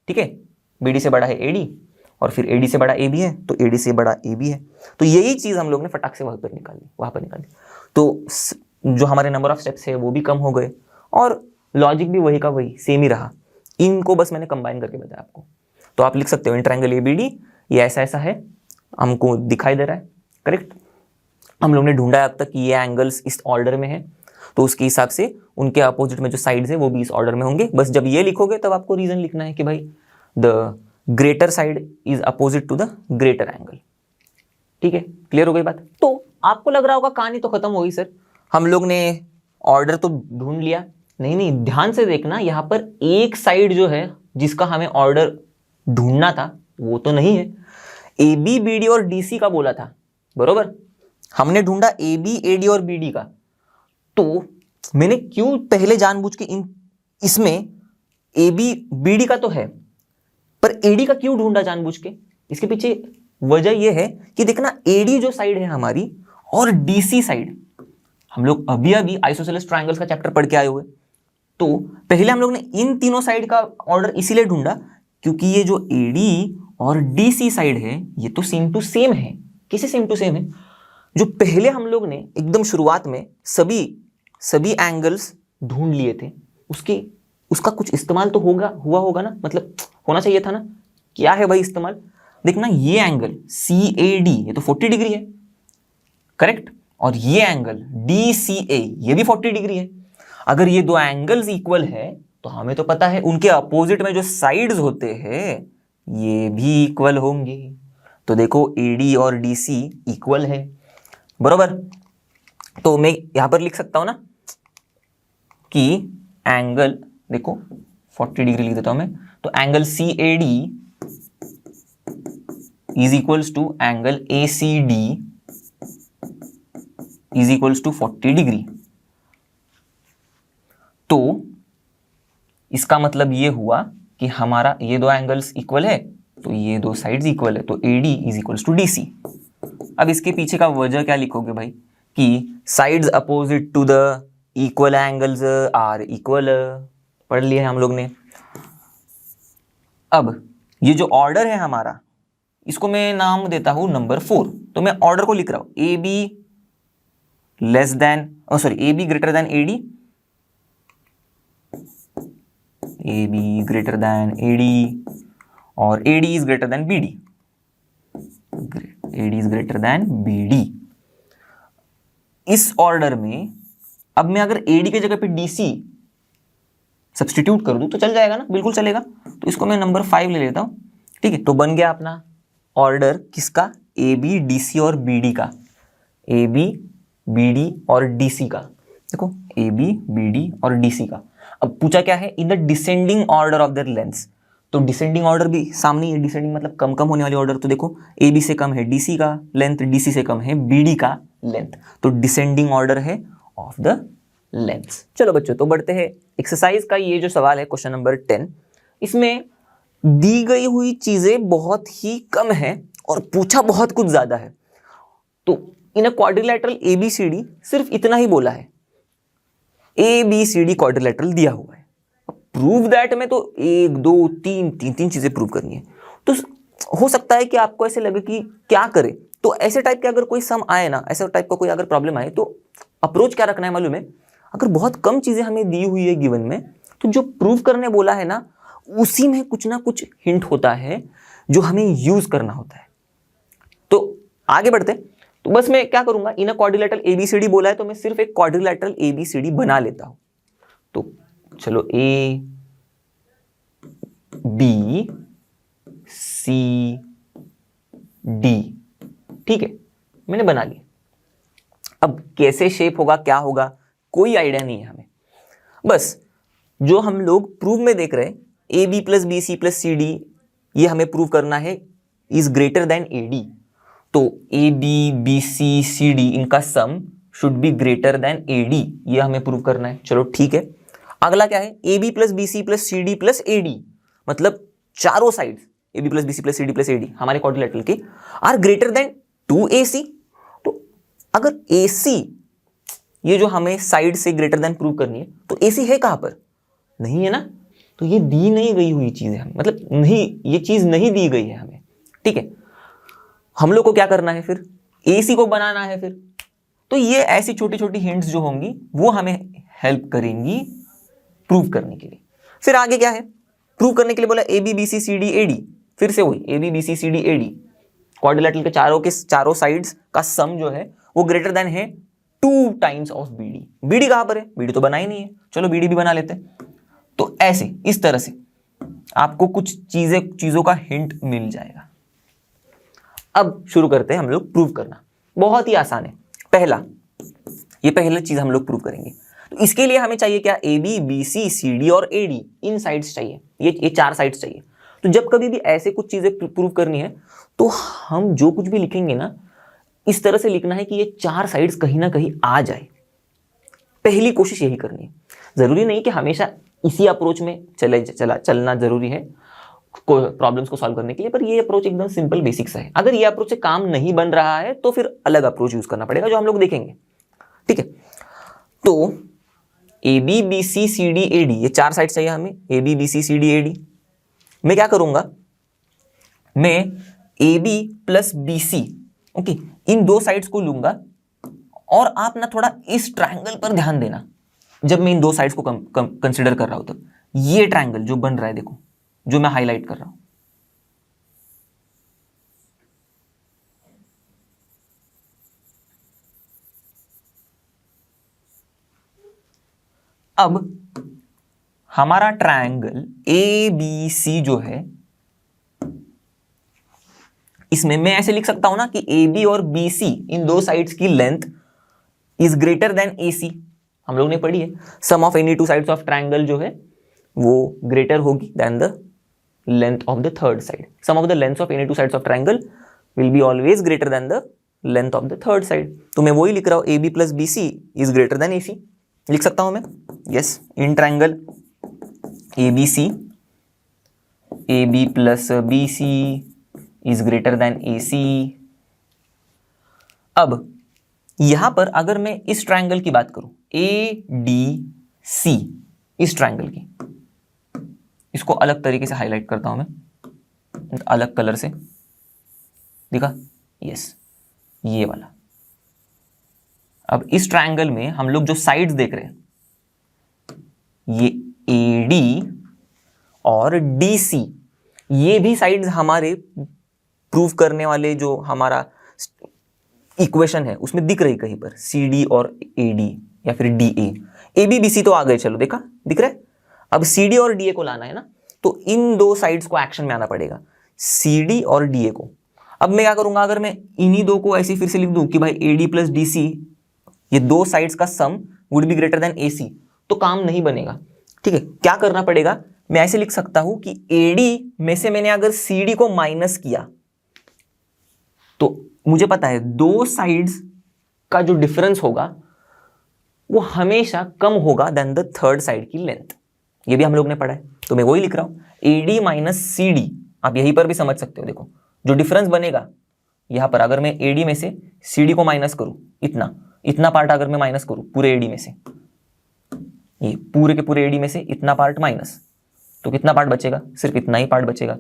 ठीक है, BD से बड़ा है AD, और फिर AD से बड़ा AB है, तो AD से बड़ा AB है। तो यही चीज हम लोग ने फटाक से वहां पर निकाल दी। तो जो हमारे नंबर ऑफ स्टेप्स है वो भी कम हो गए और लॉजिक भी वही का वही सेम ही रहा। इनको बस मैंने कंबाइन करके बताया आपको। तो आप लिख सकते हो इंट्रायंगल ABD ये ऐसा है, हमको दिखाई दे रहा है, करेक्ट। हम लोग ने ढूंढा है अब तक कि ये एंगल्स इस ऑर्डर में है, तो उसके हिसाब से उनके अपोजिट में जो साइड्स है वो भी इस ऑर्डर में होंगे। बस जब ये लिखोगे तब आपको रीजन लिखना है कि भाई the greater side is opposite to the greater angle. ठीक है, क्लियर हो गई बात? तो आपको लग रहा होगा कहानी तो खत्म हो गई सर, हम लोग ने ऑर्डर तो ढूंढ लिया। नहीं, ध्यान से देखना, यहां पर एक साइड जो है जिसका हमें ऑर्डर ढूंढना था वो तो नहीं है। AB, BD और DC का बोला था, बरोबर। हमने ढूंढा AB, AD और BD का। तो मैंने क्यों पहले जानबूझ के इसमें AB, BD का तो है, पर AD का क्यों ढूंढा जानबूझ के? इसके पीछे वजह यह है कि देखना AD जो साइड है हमारी और DC साइड, हम लोग अभी आइसोसेलेस ट्रायंगल्स का चैप्टर पढ़ के आए हुए। तो पहले हम लोग ने इन तीनों साइड का ऑर्डर इसीलिए ढूंढा क्योंकि ये जो AD और DC साइड है ये तो सेम टू सेम है। किसे सेम टू सेम है? जो पहले हम लोग ने एकदम शुरुआत में सभी एंगल्स ढूंढ लिए थे, उसका कुछ इस्तेमाल तो हुआ होगा ना, मतलब होना चाहिए था ना। क्या है भाई इस्तेमाल? देखना ये एंगल CAD ये तो 40 डिग्री है, करेक्ट, और ये एंगल DCA ये भी 40 डिग्री है। अगर ये दो एंगल्स इक्वल है तो हमें तो पता है उनके अपोजिट में जो साइड्स होते हैं ये भी इक्वल होंगे। तो देखो AD और DC इक्वल है, बरोबर। तो मैं यहां पर लिख सकता हूं ना कि एंगल, देखो 40 डिग्री लिख देता हूं मैं, तो angle CAD is equals to angle ACD is equals to 40 degree. तो इसका मतलब ये हुआ कि हमारा ये दो एंगल्स इक्वल है तो ये दो साइड्स इक्वल है, तो AD is equals to DC। अब इसके पीछे का वजह क्या लिखोगे भाई कि sides opposite to the equal angles are equal, पढ़ लिया है हम लोग ने। अब ये जो ऑर्डर है हमारा इसको मैं नाम देता हूं नंबर 4। तो मैं ऑर्डर को लिख रहा हूं AB greater than AD, AB greater than AD और AD is greater then BD, AD is greater then BD। इस ऑर्डर में अब मैं अगर AD के जगह पे DC सब्स्टिट्यूट कर दूं तो चल जाएगा ना, बिल्कुल चलेगा। तो इसको मैं नंबर 5 ले लेता हूं, ठीक है। तो बन गया अपना ऑर्डर किसका? AB, DC और BD का, AB, BD और DC का। देखो AB, BD और DC का। अब पूछा क्या है? In the descending order of their lengths. तो डिसेंडिंग ऑर्डर भी सामने है, डिसेंडिंग मतलब कम कम होने वाली ऑर्डर। तो देखो AB से कम है DC का लेंथ, DC से कम है BD का लेंथ, तो डिसेंडिंग ऑर्डर है ऑफ द लेंथ्स। चलो बच्चों, तो बढ़ते हैं एक्सरसाइज का ये जो सवाल है, क्वेश्चन नंबर 10। इसमें दी गई हुई चीजें बहुत ही कम है और पूछा बहुत कुछ ज्यादा है। तो इन अ क्वाड्रिलैटरल ABCD सिर्फ इतना ही बोला है, ABCD क्वाड्रिलैटरल दिया हुआ है। प्रूव दैट में तो 1 2 3 चीजें प्रूव करनी है। तो हो सकता है कि आपको ऐसे लगे कि क्या करें। तो ऐसे टाइप के अगर कोई सम आए ना, ऐसे टाइप का कोई अगर प्रॉब्लम आए, तो अप्रोच क्या रखना है मालूम है? अगर बहुत कम चीजें हमें दी हुई है गिवन में, तो जो प्रूव करने बोला है ना, उसी में कुछ ना कुछ हिंट होता है जो हमें यूज करना होता है। तो आगे बढ़ते। तो बस मैं क्या करूंगा, इन अ क्वाड्रिलैटरल ABCD बोला है तो मैं सिर्फ एक क्वाड्रिलैटरल ABCD बना लेता हूं। तो चलो A B C D, ठीक है, मैंने बना लिया। अब कैसे शेप होगा, क्या होगा, कोई आइडिया नहीं है हमें। बस जो हम लोग प्रूव में देख रहे हैं, AB + BC + CD, ये हमें प्रूव करना है इज ग्रेटर देन AD। तो AB BC CD इनका sum should be greater than AD, ये हमें प्रूव करना है। चलो ठीक है। अगला क्या है, AB + BC + CD + AD, मतलब चारों side AB + BC + CD + AD हमारे क्वाड्रिलैटरल के आर ग्रेटर देन 2AC। तो अगर AC, ये जो हमें साइड से ग्रेटर देन प्रूव करनी है, तो AC है कहां पर? नहीं है ना। तो ये दी नहीं गई हुई चीज है, मतलब नहीं, ये चीज नहीं दी गई है हमें, ठीक है। हम लोग को क्या करना है फिर? AC को बनाना है फिर। तो ये ऐसी छोटी छोटी हिंट्स जो होंगी वो हमें हेल्प करेंगी प्रूव करने के लिए। फिर आगे क्या है, प्रूव करने के लिए बोला AB BC CD AD, फिर से वही AB BC CD AD, quadrilateral के चारों साइड्स का सम जो है वो ग्रेटर देन है 2 टाइम्स ऑफ BD। BD कहां पर है? BD तो बना ही नहीं है, चलो BD भी बना लेते हैं। तो ऐसे इस तरह से आपको कुछ चीजों का हिंट मिल जाएगा। अब शुरू करते हैं हम लोग प्रूव करना। बहुत ही आसान है। पहला चीज हम लोग प्रूव करेंगे। तो इसके लिए हमें चाहिए क्या? AB BC CD और AD, इन साइड्स चाहिए, ये 4 साइड्स चाहिए। तो जब कभी भी ऐसे कुछ चीजें प्रूव करनी है, तो हम जो कुछ भी लिखेंगे ना, इस तरह से लिखना है कि ये 4 साइड्स कहीं ना कहीं आ जाए। पहली कोशिश यही करनी है। जरूरी नहीं कि हमेशा इसी अप्रोच में चलना जरूरी है प्रॉब्लम्स को सॉल्व करने के लिए, पर ये अप्रोच एकदम सिंपल बेसिक्स है। अगर ये अप्रोच से काम नहीं बन रहा है तो फिर अलग अप्रोच यूज करना पड़ेगा, जो हम लोग देखेंगे, ठीक है। तो AB BC CD AD, ये 4 साइड चाहिए हमें, AB BC CD AD। मैं क्या करूंगा, मैं AB + BC, ओके, इन 2 साइड्स को लूंगा। और आप ना थोड़ा इस ट्रायंगल पर ध्यान देना, जब मैं इन 2 साइड्स को कंसिडर कर रहा हूं, तो ये ट्रायंगल जो बन रहा है, देखो, जो मैं हाईलाइट कर रहा हूं, अब हमारा ट्रायंगल ABC जो है, इसमें मैं ऐसे लिख सकता हूं ना कि AB और BC इन 2 साइड्स की length is greater than AC। हम लोग ने पढ़ी है, sum of any 2 sides of triangle जो है वो ग्रेटर होगी than the length of the third side. Sum of the length of any 2 sides of triangle will be always greater than the length of the third side. तो मैं वही लिख रहा हूं, AB + BC is greater than AC। लिख सकता हूं मैं, yes, in triangle ABC, AB + BC is greater than AC। अब यहां पर अगर मैं इस ट्रायंगल की बात करूं, ADC, इस ट्रायंगल की, इसको अलग तरीके से हाईलाइट करता हूं मैं, अलग कलर से, दिखा, यस, ये वाला। अब इस ट्रायंगल में हम लोग जो साइड्स देख रहे हैं, ये AD और DC, ये भी साइड्स हमारे प्रूव करने वाले जो हमारा इक्वेशन है उसमें दिख रही कहीं पर, CD और AD या फिर DA। AB BC तो आ गए, चलो देखा, दिख रहा है। अब CD और DA को लाना है ना, तो इन 2 साइड्स को एक्शन में आना पड़ेगा, CD और DA को। अब मैं क्या करूंगा, अगर मैं इन्हीं 2 को ऐसे फिर से लिख दूं कि भाई AD + DC, ये 2 साइड्स का sum would be greater than AC, तो काम नहीं बनेगा, ठीक है। क्या करना पड़ेगा, मैं ऐसे लिख सकता हूं कि AD में से मैंने अगर CD को माइनस किया, तो मुझे पता है 2 साइड्स का जो डिफरेंस होगा वो हमेशा कम होगा देन द थर्ड साइड की लेंथ। ये भी हम लोग ने पढ़ा है, तो मैं वही लिख रहा हूं, AD माइनस CD। आप यहीं पर भी समझ सकते हो, देखो जो डिफरेंस बनेगा यहां पर, अगर मैं AD में से CD को माइनस करूं, इतना पार्ट अगर मैं माइनस करूं पूरे AD में से, ये पूरे के पूरे AD में से इतना पार्ट माइनस, तो कितना पार्ट बचेगा? सिर्फ इतना ही पार्ट बचेगा,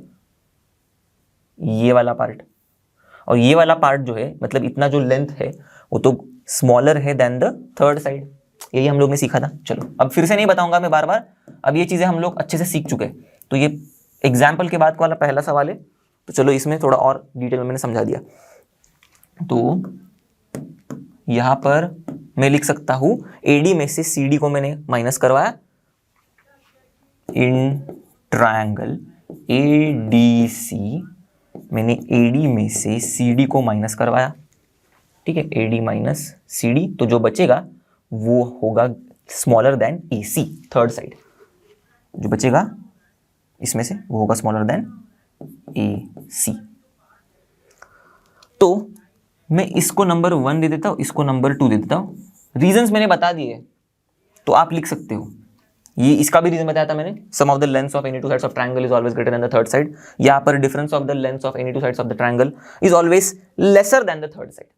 ये वाला पार्ट। और ये वाला पार्ट जो है, मतलब इतना जो लेंथ है वो तो स्मॉलर है देन द थर्ड साइड। यही हम लोग ने सीखा था। चलो अब फिर से नहीं बताऊंगा मैं बार बार, अब ये चीजें हम लोग अच्छे से सीख चुके हैं। तो ये एग्जाम्पल के बाद वाला पहला सवाल है, तो चलो इसमें थोड़ा और डिटेल में मैंने समझा दिया। तो यहां पर मैं लिख सकता हूं AD में से CD को मैंने माइनस करवाया, इन ट्रायंगल ADC मैंने AD में से CD को माइनस करवाया, ठीक है, AD माइनस CD, तो जो बचेगा वो होगा smaller than AC, third side जो बचेगा इसमें से वो होगा स्मॉलर देन AC। तो मैं इसको नंबर 1 दे देता हूं, इसको नंबर 2 दे देता हूं। रीजंस मैंने बता दिए, तो आप लिख सकते हो। ये इसका भी रीजन बताया था मैंने, sum of the lengths of any two sides of triangle is always greater than the third side. यहाँ पर difference of the lengths of any two sides of the triangle is always lesser than the third side.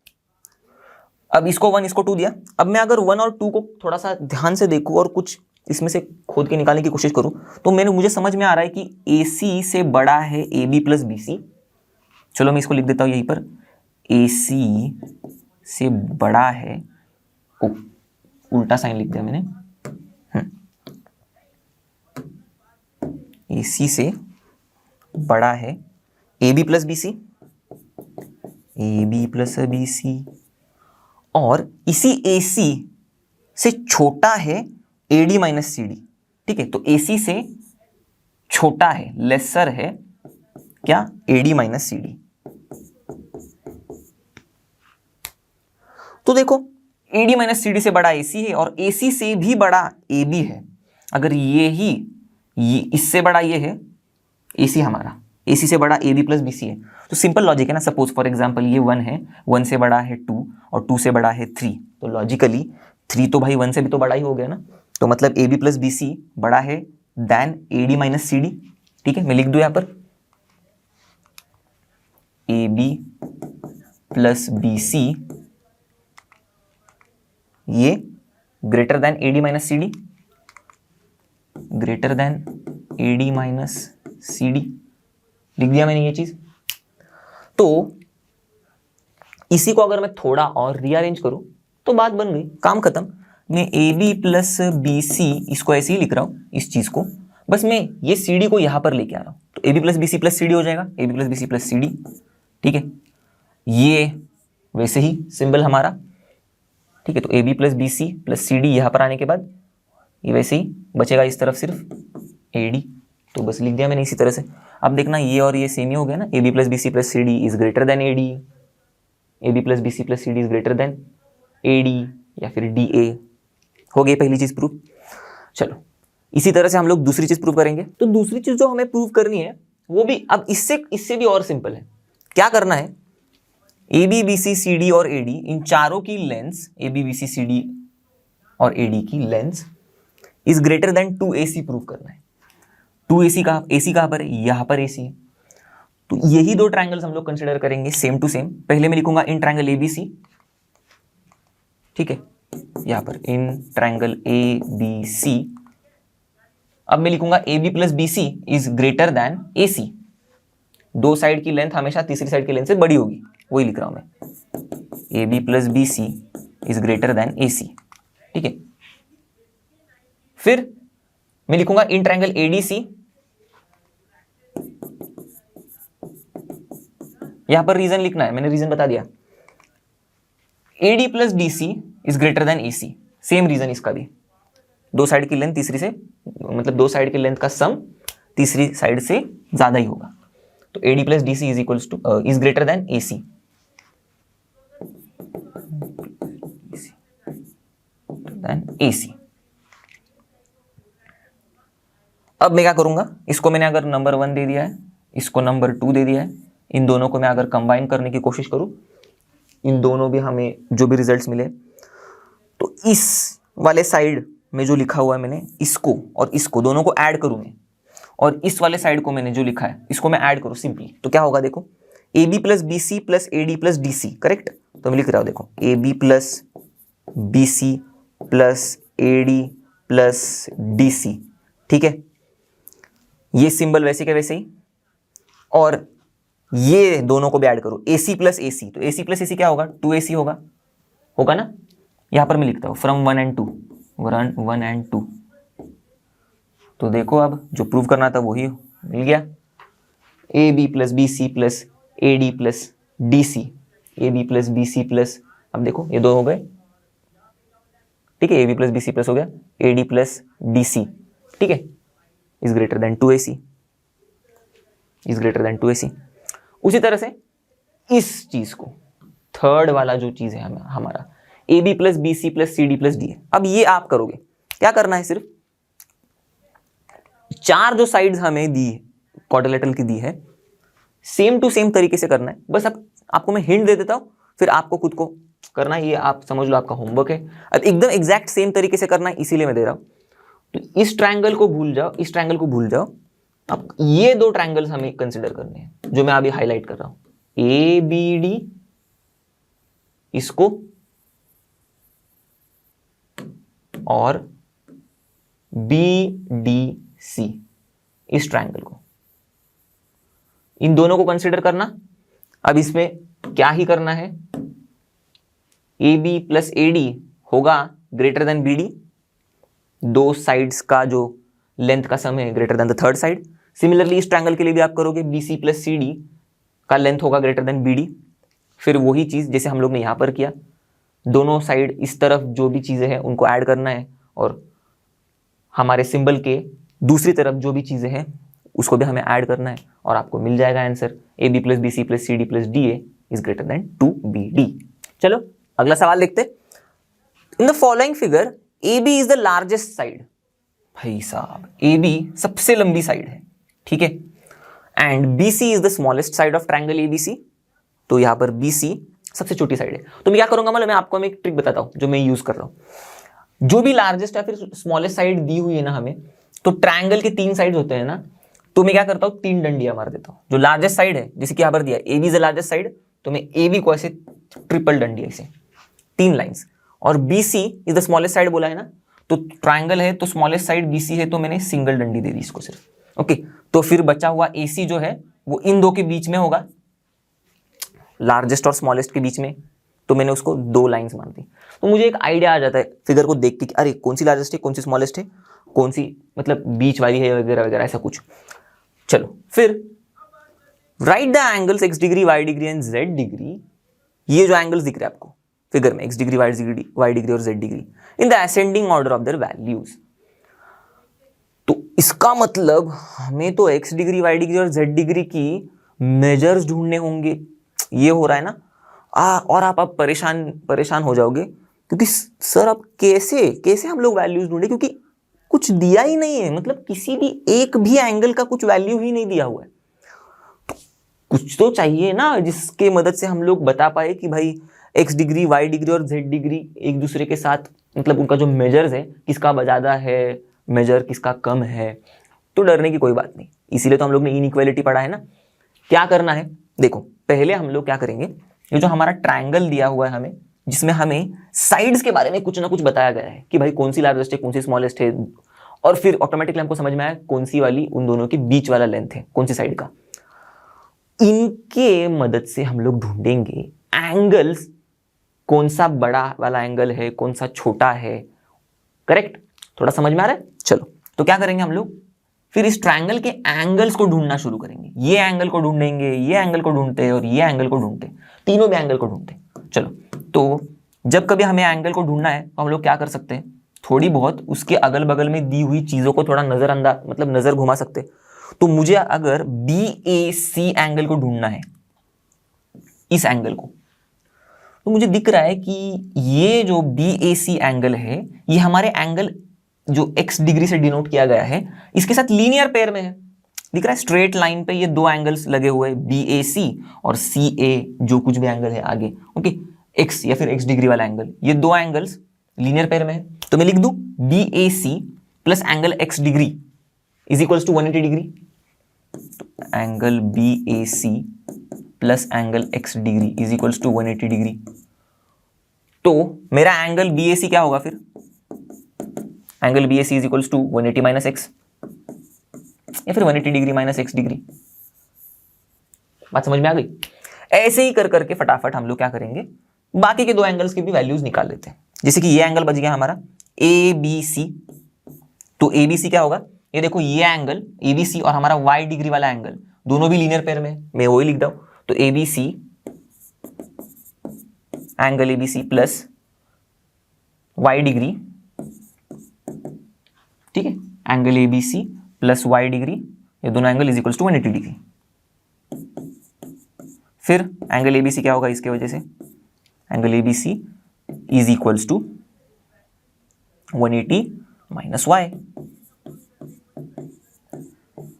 अब इसको 1 इसको 2 दिया। अब मैं अगर 1 और 2 को थोड़ा सा ध्यान से देखूं और कुछ इसमें से खोद के निकालने की कोशिश करूं, तो मुझे समझ में आ रहा है कि AC से बड़ा है AB प्लस BC। चलो मैं इसको लिख देता हूं यहीं पर, AC से बड़ा है, उल्टा साइन लिख दिया मैंने, AC से बड़ा है AB plus BC, AB plus BC, और इसी AC से छोटा है AD माइनस CD। ठीक है, तो AC से छोटा है, लेसर है क्या? AD minus CD। तो देखो AD माइनस CD से बड़ा AC है और AC से भी बड़ा AB है। अगर ये इससे बड़ा ये है AC हमारा, AC से बड़ा AB प्लस BC है, तो सिंपल लॉजिक है ना। सपोज फॉर एग्जांपल ये 1 है, 1 से बड़ा है 2 और 2 से बड़ा है 3, तो लॉजिकली 3 तो भाई 1 से भी तो बड़ा ही हो गया ना। तो मतलब AB प्लस BC बड़ा है देन AD माइनस CD। ठीक है, मैं लिख दूं यहां पर AB प्लस BC ये greater than AD minus CD, greater than AD minus CD। लिख दिया मैंने ये चीज। तो इसी को अगर मैं थोड़ा और रीअरेंज करूं तो बात बन गई, काम खत्म। मैं AB प्लस BC इसको ऐसे ही लिख रहा हूं, इस चीज को, बस मैं ये CD को यहां पर लेके आ रहा हूं, तो AB plus BC plus CD हो जाएगा, AB plus BC plus CD। ठीक है, ये वैसे ही सिंबल हमारा, ठीक है, तो AB plus BC plus CD यहां पर आने के बाद ये वैसे ही बचेगा इस तरफ सिर्फ AD, तो बस लिख दिया मैंने इसी तरह से। अब देखना ये और ये सेम ही हो गया ना, AB plus BC plus CD is greater than AD, AB plus BC plus CD is greater than AD या फिर DA। हो गई पहली चीज प्रूव। चलो इसी तरह से हम लोग दूसरी चीज प्रूव करेंगे। तो दूसरी चीज जो हमें प्रूव करनी है वो भी अब इससे भी और सिंपल है। क्या करना है, AB BC CD और AD इन चारों की लेंस, AB BC CD और AD की lens is greater than 2AC prove करना है। 2AC का AC कहां पर है? यहां पर AC है। तो यही दो ट्रायंगल्स हम लोग कंसीडर करेंगे सेम टू सेम। पहले मैं लिखूंगा इन ट्रायंगल ABC, ठीक है, यहां पर इन ट्रायंगल ABC। अब मैं लिखूंगा AB plus BC is greater than AC। दो साइड की लेंथ हमेशा तीसरी साइड की लेंथ से बड़ी होगी, वही लिख रहा हूं मैं, AB plus BC is greater than AC। ठीक है, फिर मैं लिखूंगा इन ट्रायंगल ADC, यहां पर रीजन लिखना है, मैंने रीजन बता दिया। AD plus DC is greater than AC, same reason इसका भी, दो साइड की लेंथ तीसरी से, मतलब दो साइड की लेंथ का सम तीसरी साइड से ज्यादा ही होगा। तो AD plus DC is equals two is greater than AC। AC। अब मैं क्या करूंगा, इसको मैंने अगर नंबर 1 दे दिया है, इसको नंबर 2 दे दिया है, इन दोनों को मैं अगर कंबाइन करने की कोशिश करूं, इन दोनों भी हमें जो भी रिजल्ट्स मिले, तो इस वाले साइड में जो लिखा हुआ है मैंने, इसको और इसको दोनों को ऐड करूँ मैं, और इस वाले साइड को मैंने जो लिखा है इसको मैं ऐड करूँ सिंपली, तो क्या होगा देखो, A B plus B C plus A D plus D C, correct. तो मैं लिख रहा हूँ देखो, A B plus B C plus A D plus D C, ठीक है। ये सिंबल वैसे के वैसे ही, और ये दोनों को भी ऐड करो, ए सी प्लस ए सी, तो ए सी प्लस ए सी क्या होगा, 2ac होगा ना। यहां पर मैं लिखता हूं फ्रॉम 1 and 2, 1 and 2। तो देखो अब जो प्रूव करना था वही मिल गया, A B plus B C plus A D plus D C, A B plus B C plus, अब देखो ये दो हो गए, ठीक है, A B plus B C plus हो गया A D plus D C, ठीक है, is greater than 2ac, is greater than 2ac। उसी तरह से इस चीज को, थर्ड वाला जो चीज है हमारा A B plus B C plus C D plus D है, अब ये आप करोगे, क्या करना है, सिर्फ चार जो साइड्स हमें दी है क्वाड्रिलेटरल की दी है, सेम टू सेम तरीके से करना है। बस अब आपको मैं हिंट दे देता हूं, फिर आपको खुद को करना है, ये आप समझ लो आपका होमवर्क है। अब एकदम एग्जैक्ट सेम तरीके से करना है, इसीलिए मैं दे रहा हूं। तो इस ट्रायंगल को भूल जाओ, इस ट्रायंगल को भूल जाओ, अब ये दो ट्रायंगल्स हमें कंसिडर करने हैं जो मैं अभी हाईलाइट कर रहा हूं, ए बी डी, इसको, और बी डी सी, इस ट्रायंगल को, इन दोनों को कंसिडर करना। अब इसमें क्या ही करना है, A B plus A D होगा ग्रेटर देन बी डी, दो साइड्स का जो लेंथ का सम है greater than the third side. Similarly इस ट्रायंगल के लिए भी आप करोगे, B C plus C D का लेंथ होगा ग्रेटर देन बी डी। फिर वही चीज जैसे हम लोग ने यहां पर किया, दोनों साइड इस तरफ जो भी चीजें हैं उनको ऐड करना है, और हमारे सिंबल के दूसरी तरफ जो भी चीजें हैं उसको भी हमें ऐड करना है, और आपको मिल जाएगा answer, A B plus B C plus C D plus D A is greater than 2bd। चलो अगला सवाल देखते। In the following figure A B is the largest side, भाई साहब ए बी सबसे लंबी साइड है, ठीक है, and B C is the smallest side of triangle A B C, तो यहां पर बी सी सबसे छोटी साइड है। तो मैं क्या करूंगा, मतलब मैं आपको एक ट्रिक बताता हूं जो मैं यूज कर रहा हूं। जो भी लार्जेस्ट या फिर स्मॉलेस्ट साइड दी हुई है ना हमें, तो ट्रायंगल के 3 साइड होते हैं ना, तो मैं क्या करता हूं, 3 डंडियां मार देता हूं। जो लार्जेस्ट साइड है, जैसे कि यहां पर दिया A B is the largest side, तो मैं ए बी को ऐसे ट्रिपल डंडी ऐसे 3 लाइंस, और B C is the smallest side बोला है ना, तो ट्रायंगल है तो स्मॉलेस्ट साइड बी सी है, तो मैंने सिंगल डंडी दे दी इसको सिर्फ, ओके। तो फिर बचा हुआ ए सी जो है वो इन दो के बीच में होगा, लार्जेस्ट और स्मॉलेस्ट के बीच में, तो मैंने उसको 2 लाइंस मार दी। तो मुझे एक आइडिया आ जाता है फिगर को देख के कि अरे कौन सी लार्जेस्ट है, कौन सी स्मॉलेस्ट है, कौन सी मतलब बीच वाली है, वगैरह वगैरह ऐसा कुछ। चलो फिर right the angles x degree, y degree and z degree, ये जो एंगल्स दिख रहे हैं आपको फिगर में, x डिग्री, y डिग्री और z degree, in the ascending order of their values. तो इसका मतलब हमें तो x डिग्री, y डिग्री और z डिग्री की मेजर्स ढूंढने होंगे, ये हो रहा है ना। और आप अब परेशान हो जाओगे, क्योंकि सर अब कैसे हम लोग वैल्यूज ढूंढे, क्योंकि कुछ दिया ही नहीं है, मतलब किसी भी एक भी एंगल का कुछ वैल्यू ही नहीं दिया हुआ है। तो कुछ तो चाहिए ना जिसके मदद से हम लोग बता पाए कि भाई x डिग्री, y डिग्री और z डिग्री एक दूसरे के साथ, मतलब उनका जो मेजर्स है किसका ज़्यादा है मेजर, किसका कम है। तो डरने की कोई बात नहीं, इसीलिए तो हम लोग ने इनइक्वालिटी पढ़ा है ना। क्या करना है, देखो पहले हम लोग क्या करेंगे, ये जो हमारा ट्रायंगल दिया हुआ है हमें, जिसमें हमें साइड्स के बारे में कुछ ना कुछ बताया गया है कि भाई कौन सी लार्जेस्ट है, कौन सी स्मॉलेस्ट है, और फिर ऑटोमेटिकली हमको समझ में आया कौन सी वाली उन दोनों के बीच वाला लेंथ है, कौन सी साइड का। इनके मदद से हम लोग ढूंढेंगे एंगल्स, कौन सा बड़ा वाला एंगल है, कौन सा छोटा है, करेक्ट। थोड़ा समझ में आ रहा है। चलो तो क्या करेंगे हम लोग, फिर इस ट्रायंगल के एंगल्स को ढूंढना शुरू करेंगे। ये एंगल को ढूंढेंगे, ये एंगल को ढूंढते हैं, और ये एंगल को ढूंढते, तीनों भी एंगल को ढूंढते। चलो तो जब कभी हमें एंगल को ढूंढना है तो हम लोग क्या कर सकते हैं, थोड़ी बहुत उसके अगल बगल में दी हुई चीजों को थोड़ा नजरअंदाज, मतलब नजर घुमा सकते। तो मुझे अगर BAC एंगल को ढूंढना है, इस एंगल को, तो मुझे दिख रहा है कि ये जो BAC एंगल है, ये हमारे एंगल जो x डिग्री से डिनोट किया गया है, इसके साथ लीनियर पेयर में है। दिख रहा है स्ट्रेट लाइन पे ये 2 एंगल्स लगे हुए हैं, BAC और CA, जो कुछ भी एंगल है आगे, ओके, x या फिर x डिग्री वाला एंगल, ये 2 एंगल्स लीनियर पेयर में है। तो मैं लिख दूं BAC plus angle x degree is equals to 180 degree. तो angle BAC plus angle x degree is equals to 180 degree. तो मेरा एंगल BAC क्या होगा फिर? Angle BAC is equals to 180 minus x, या फिर 180 डिग्री माइनस एक्स डिग्री। बात समझ में आ गई? ऐसे ही कर करके फटाफट हम लोग क्या करेंगे, बाकी के दो एंगल्स की भी वैल्यूज निकाल लेते हैं। जैसे कि ये एंगल बच गया हमारा ABC। तो ABC क्या होगा? ये देखो, ये एंगल ABC और हमारा y डिग्री वाला एंगल दोनों भी लीनियर पेयर में, मैं वही लिख रहा हूं। तो ABC, angle ABC plus y degree, ठीक है, angle ABC plus y degree, ये दोनों angle is equals to 180 degree. फिर एंगल ABC क्या होगा इसके वजह से? Angle ABC is equals to 180 minus y।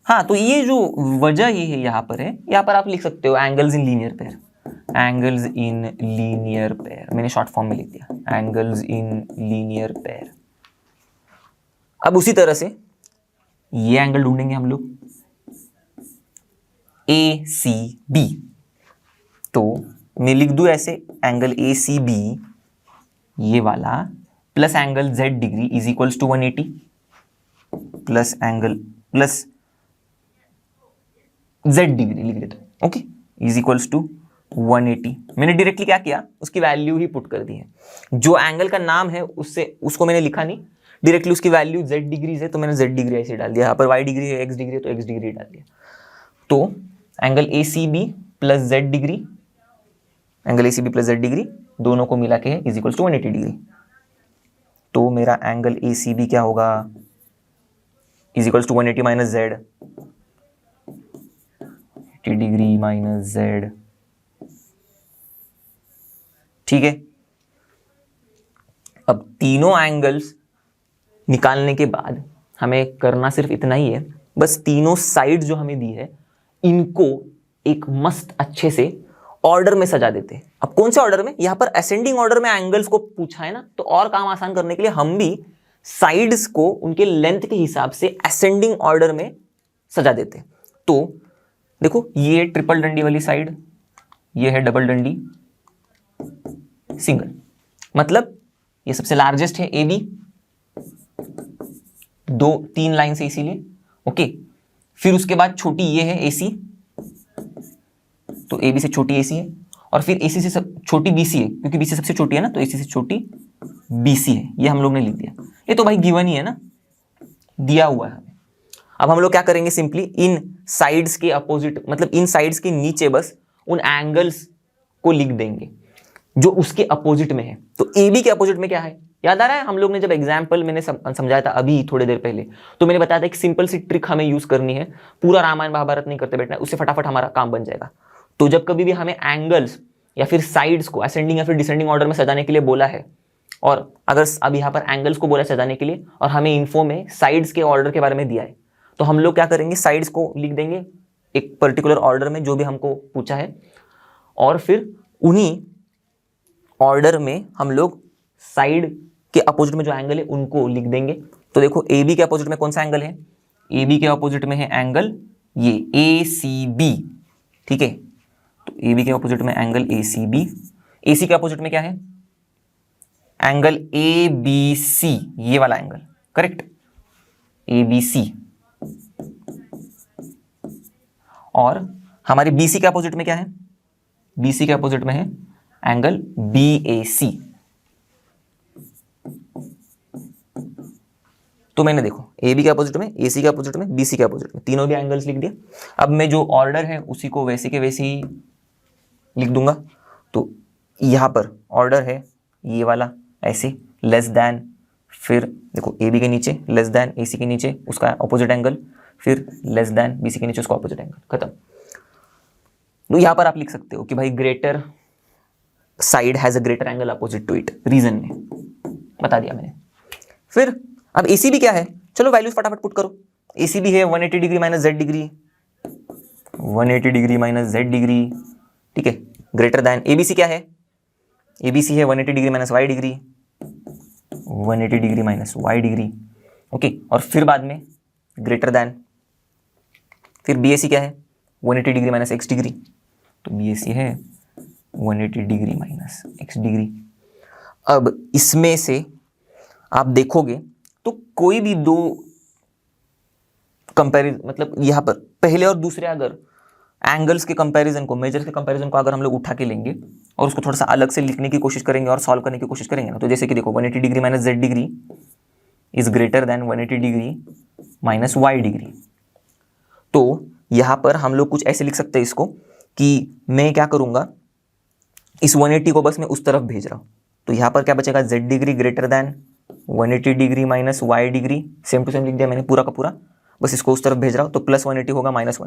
हाँ, तो ये जो वजह ये है यहां पर है, यहां पर आप लिख सकते हो angles in linear pair. Angles in linear pair मैंने शॉर्ट फॉर्म में लिख दिया, एंगल्स इन लीनियर पेयर। अब उसी तरह से ये एंगल ढूंढेंगे हम लोग ACB। तो मैं लिख दूं ऐसे, एंगल ACB ये वाला plus angle Z degree is equals to 180 plus angle plus Z degree लिख देता हूं, ओके, इज इक्वल्स टू 180। मैंने डायरेक्टली क्या किया, उसकी वैल्यू ही पुट कर दी है। जो एंगल का नाम है उसको मैंने लिखा नहीं, डायरेक्टली उसकी वैल्यू Z डिग्री है, तो मैंने Z डिग्री ऐसे डाल दिया। यहाँ पर Y डिग्री है, X डिग्री है, तो X डिग्री डाल दिया। तो angle ACB plus Z degree, angle ACB plus Z degree दोनों को मिला के है इज इक्वल्स टू 180 डिग्री। तो मेरा एंगल ACB क्या होगा? Is equals to 180 minus Z, 80 degree minus Z, ठीक है। अब तीनों एंगल्स निकालने के बाद हमें करना सिर्फ इतना ही है, बस तीनों साइड जो हमें दी है इनको एक मस्त अच्छे से ऑर्डर में सजा देते हैं। अब कौन से ऑर्डर में? यहां पर असेंडिंग ऑर्डर में एंगल्स को पूछा है ना, तो और काम आसान करने के लिए हम भी साइड्स को उनके लेंथ के हिसाब से असेंडिंग ऑर्डर में सजा देते हैं। तो देखो, ये ट्रिपल डंडी वाली साइड, ये है डबल डंडी सिंगल, मतलब ये सबसे लार्जेस्ट है AB, तीन लाइन से इसीलिए, ओके। फिर उसके बाद छोटी ये है AC, तो AB से छोटी AC है, और फिर AC से छोटी BC है, क्योंकि BC सबसे छोटी है ना, तो AC से छोटी BC है। ये हम लोग ने लिख दिया, ये तो भाई गिवन ही है ना, दिया हुआ है हमें। अब हम लोग क्या करेंगे, सिंपली इन साइड्स के अपोजिट, मतलब इन साइड्स के नीचे बस उन एंगल्स को लिख देंगे जो उसके अपोजिट में है। तो AB के अपोजिट में क्या है, याद आ रहा है? हम लोग ने जब एग्जाम्पल मैंने समझाया था अभी थोड़ी देर पहले, तो मैंने बताया था एक सिंपल सी ट्रिक हमें यूज करनी है, पूरा रामायण महाभारत नहीं करते बैठना, उससे फटाफट हमारा काम बन जाएगा। तो जब कभी भी हमें एंगल्स या फिर साइड्स को असेंडिंग या फिर डिसेंडिंग ऑर्डर में सजाने के लिए बोला है, और अगर अब यहाँ पर एंगल्स को बोला सजाने के लिए और हमें इन्फो में साइड्स के ऑर्डर के बारे में दिया है, तो हम लोग क्या करेंगे, साइड्स को लिख देंगे एक पर्टिकुलर ऑर्डर में जो भी हमको पूछा है, और फिर उन्हीं ऑर्डर में हम लोग साइड के अपोजिट में जो एंगल है उनको लिख देंगे। तो देखो, AB के अपोजिट में कौन सा एंगल है? AB के अपोजिट में है एंगल ये ACB, ठीक है। तो AB के अपोजिट में एंगल ACB, AC के अपोजिट में क्या है? एंगल ABC, ये वाला एंगल, करेक्ट, ABC। और हमारे BC के अपोजिट में क्या है? BC के अपोजिट में है एंगल BAC। तो मैंने देखो, AB के अपोजिट में, AC के अपोजिट में, BC के अपोजिट में, तीनों भी एंगल्स लिख दिए। अब मैं जो ऑर्डर है उसी को वैसे के वैसे ही लिख दूंगा। तो यहां पर ऑर्डर है ये वाला ऐसे, लेस देन, फिर देखो AB के नीचे लेस देन, AC के नीचे उसका अपोजिट एंगल, फिर लेस देन BC के नीचे उसका अपोजिट एंगल, खत्म। तो यहां पर आप लिख सकते हो कि भाई greater side has a greater angle opposite to it, reason में बता दिया मैंने। फिर अब ACB क्या है, चलो वैल्यूज फटाफट पुट करो। ACB है 180 degree minus Z degree, 180 degree minus Z degree, ठीक है, ग्रेटर देन। ABC क्या है? ABC है 180 degree minus Y degree, 180 degree minus y degree, okay, और फिर बाद में ग्रेटर दैन, फिर BAC क्या है 180 डिग्री माइनस x डिग्री, तो BAC है 180 डिग्री माइनस x डिग्री। अब इसमें से आप देखोगे तो कोई भी दो कंपैरिजन, मतलब यहाँ पर पहले और दूसरे अगर एंगल्स के कंपैरिजन को, मेजर्स के कंपैरिजन को अगर हम लोग उठा के लेंगे और उसको थोड़ा सा अलग से लिखने की कोशिश करेंगे और सॉल्व करने की कोशिश करेंगे ना, तो जैसे कि देखो 180 degree minus z degree is greater than 180 degree minus y degree. तो यहाँ पर हम लोग कुछ ऐसे लिख सकते हैं इसको कि मैं क्या करूँगा, इस 180 को बस मैं उस तरफ भेज रहा हूँ, तो यहाँ पर क्या बचेगा z degree greater than 180 degree minus y degree, same to same लिख दिया मैंने पूरा का पूरा, बस इसको उस तरफ भेज रहा हूँ, तो प्लस 180 होगा माइनस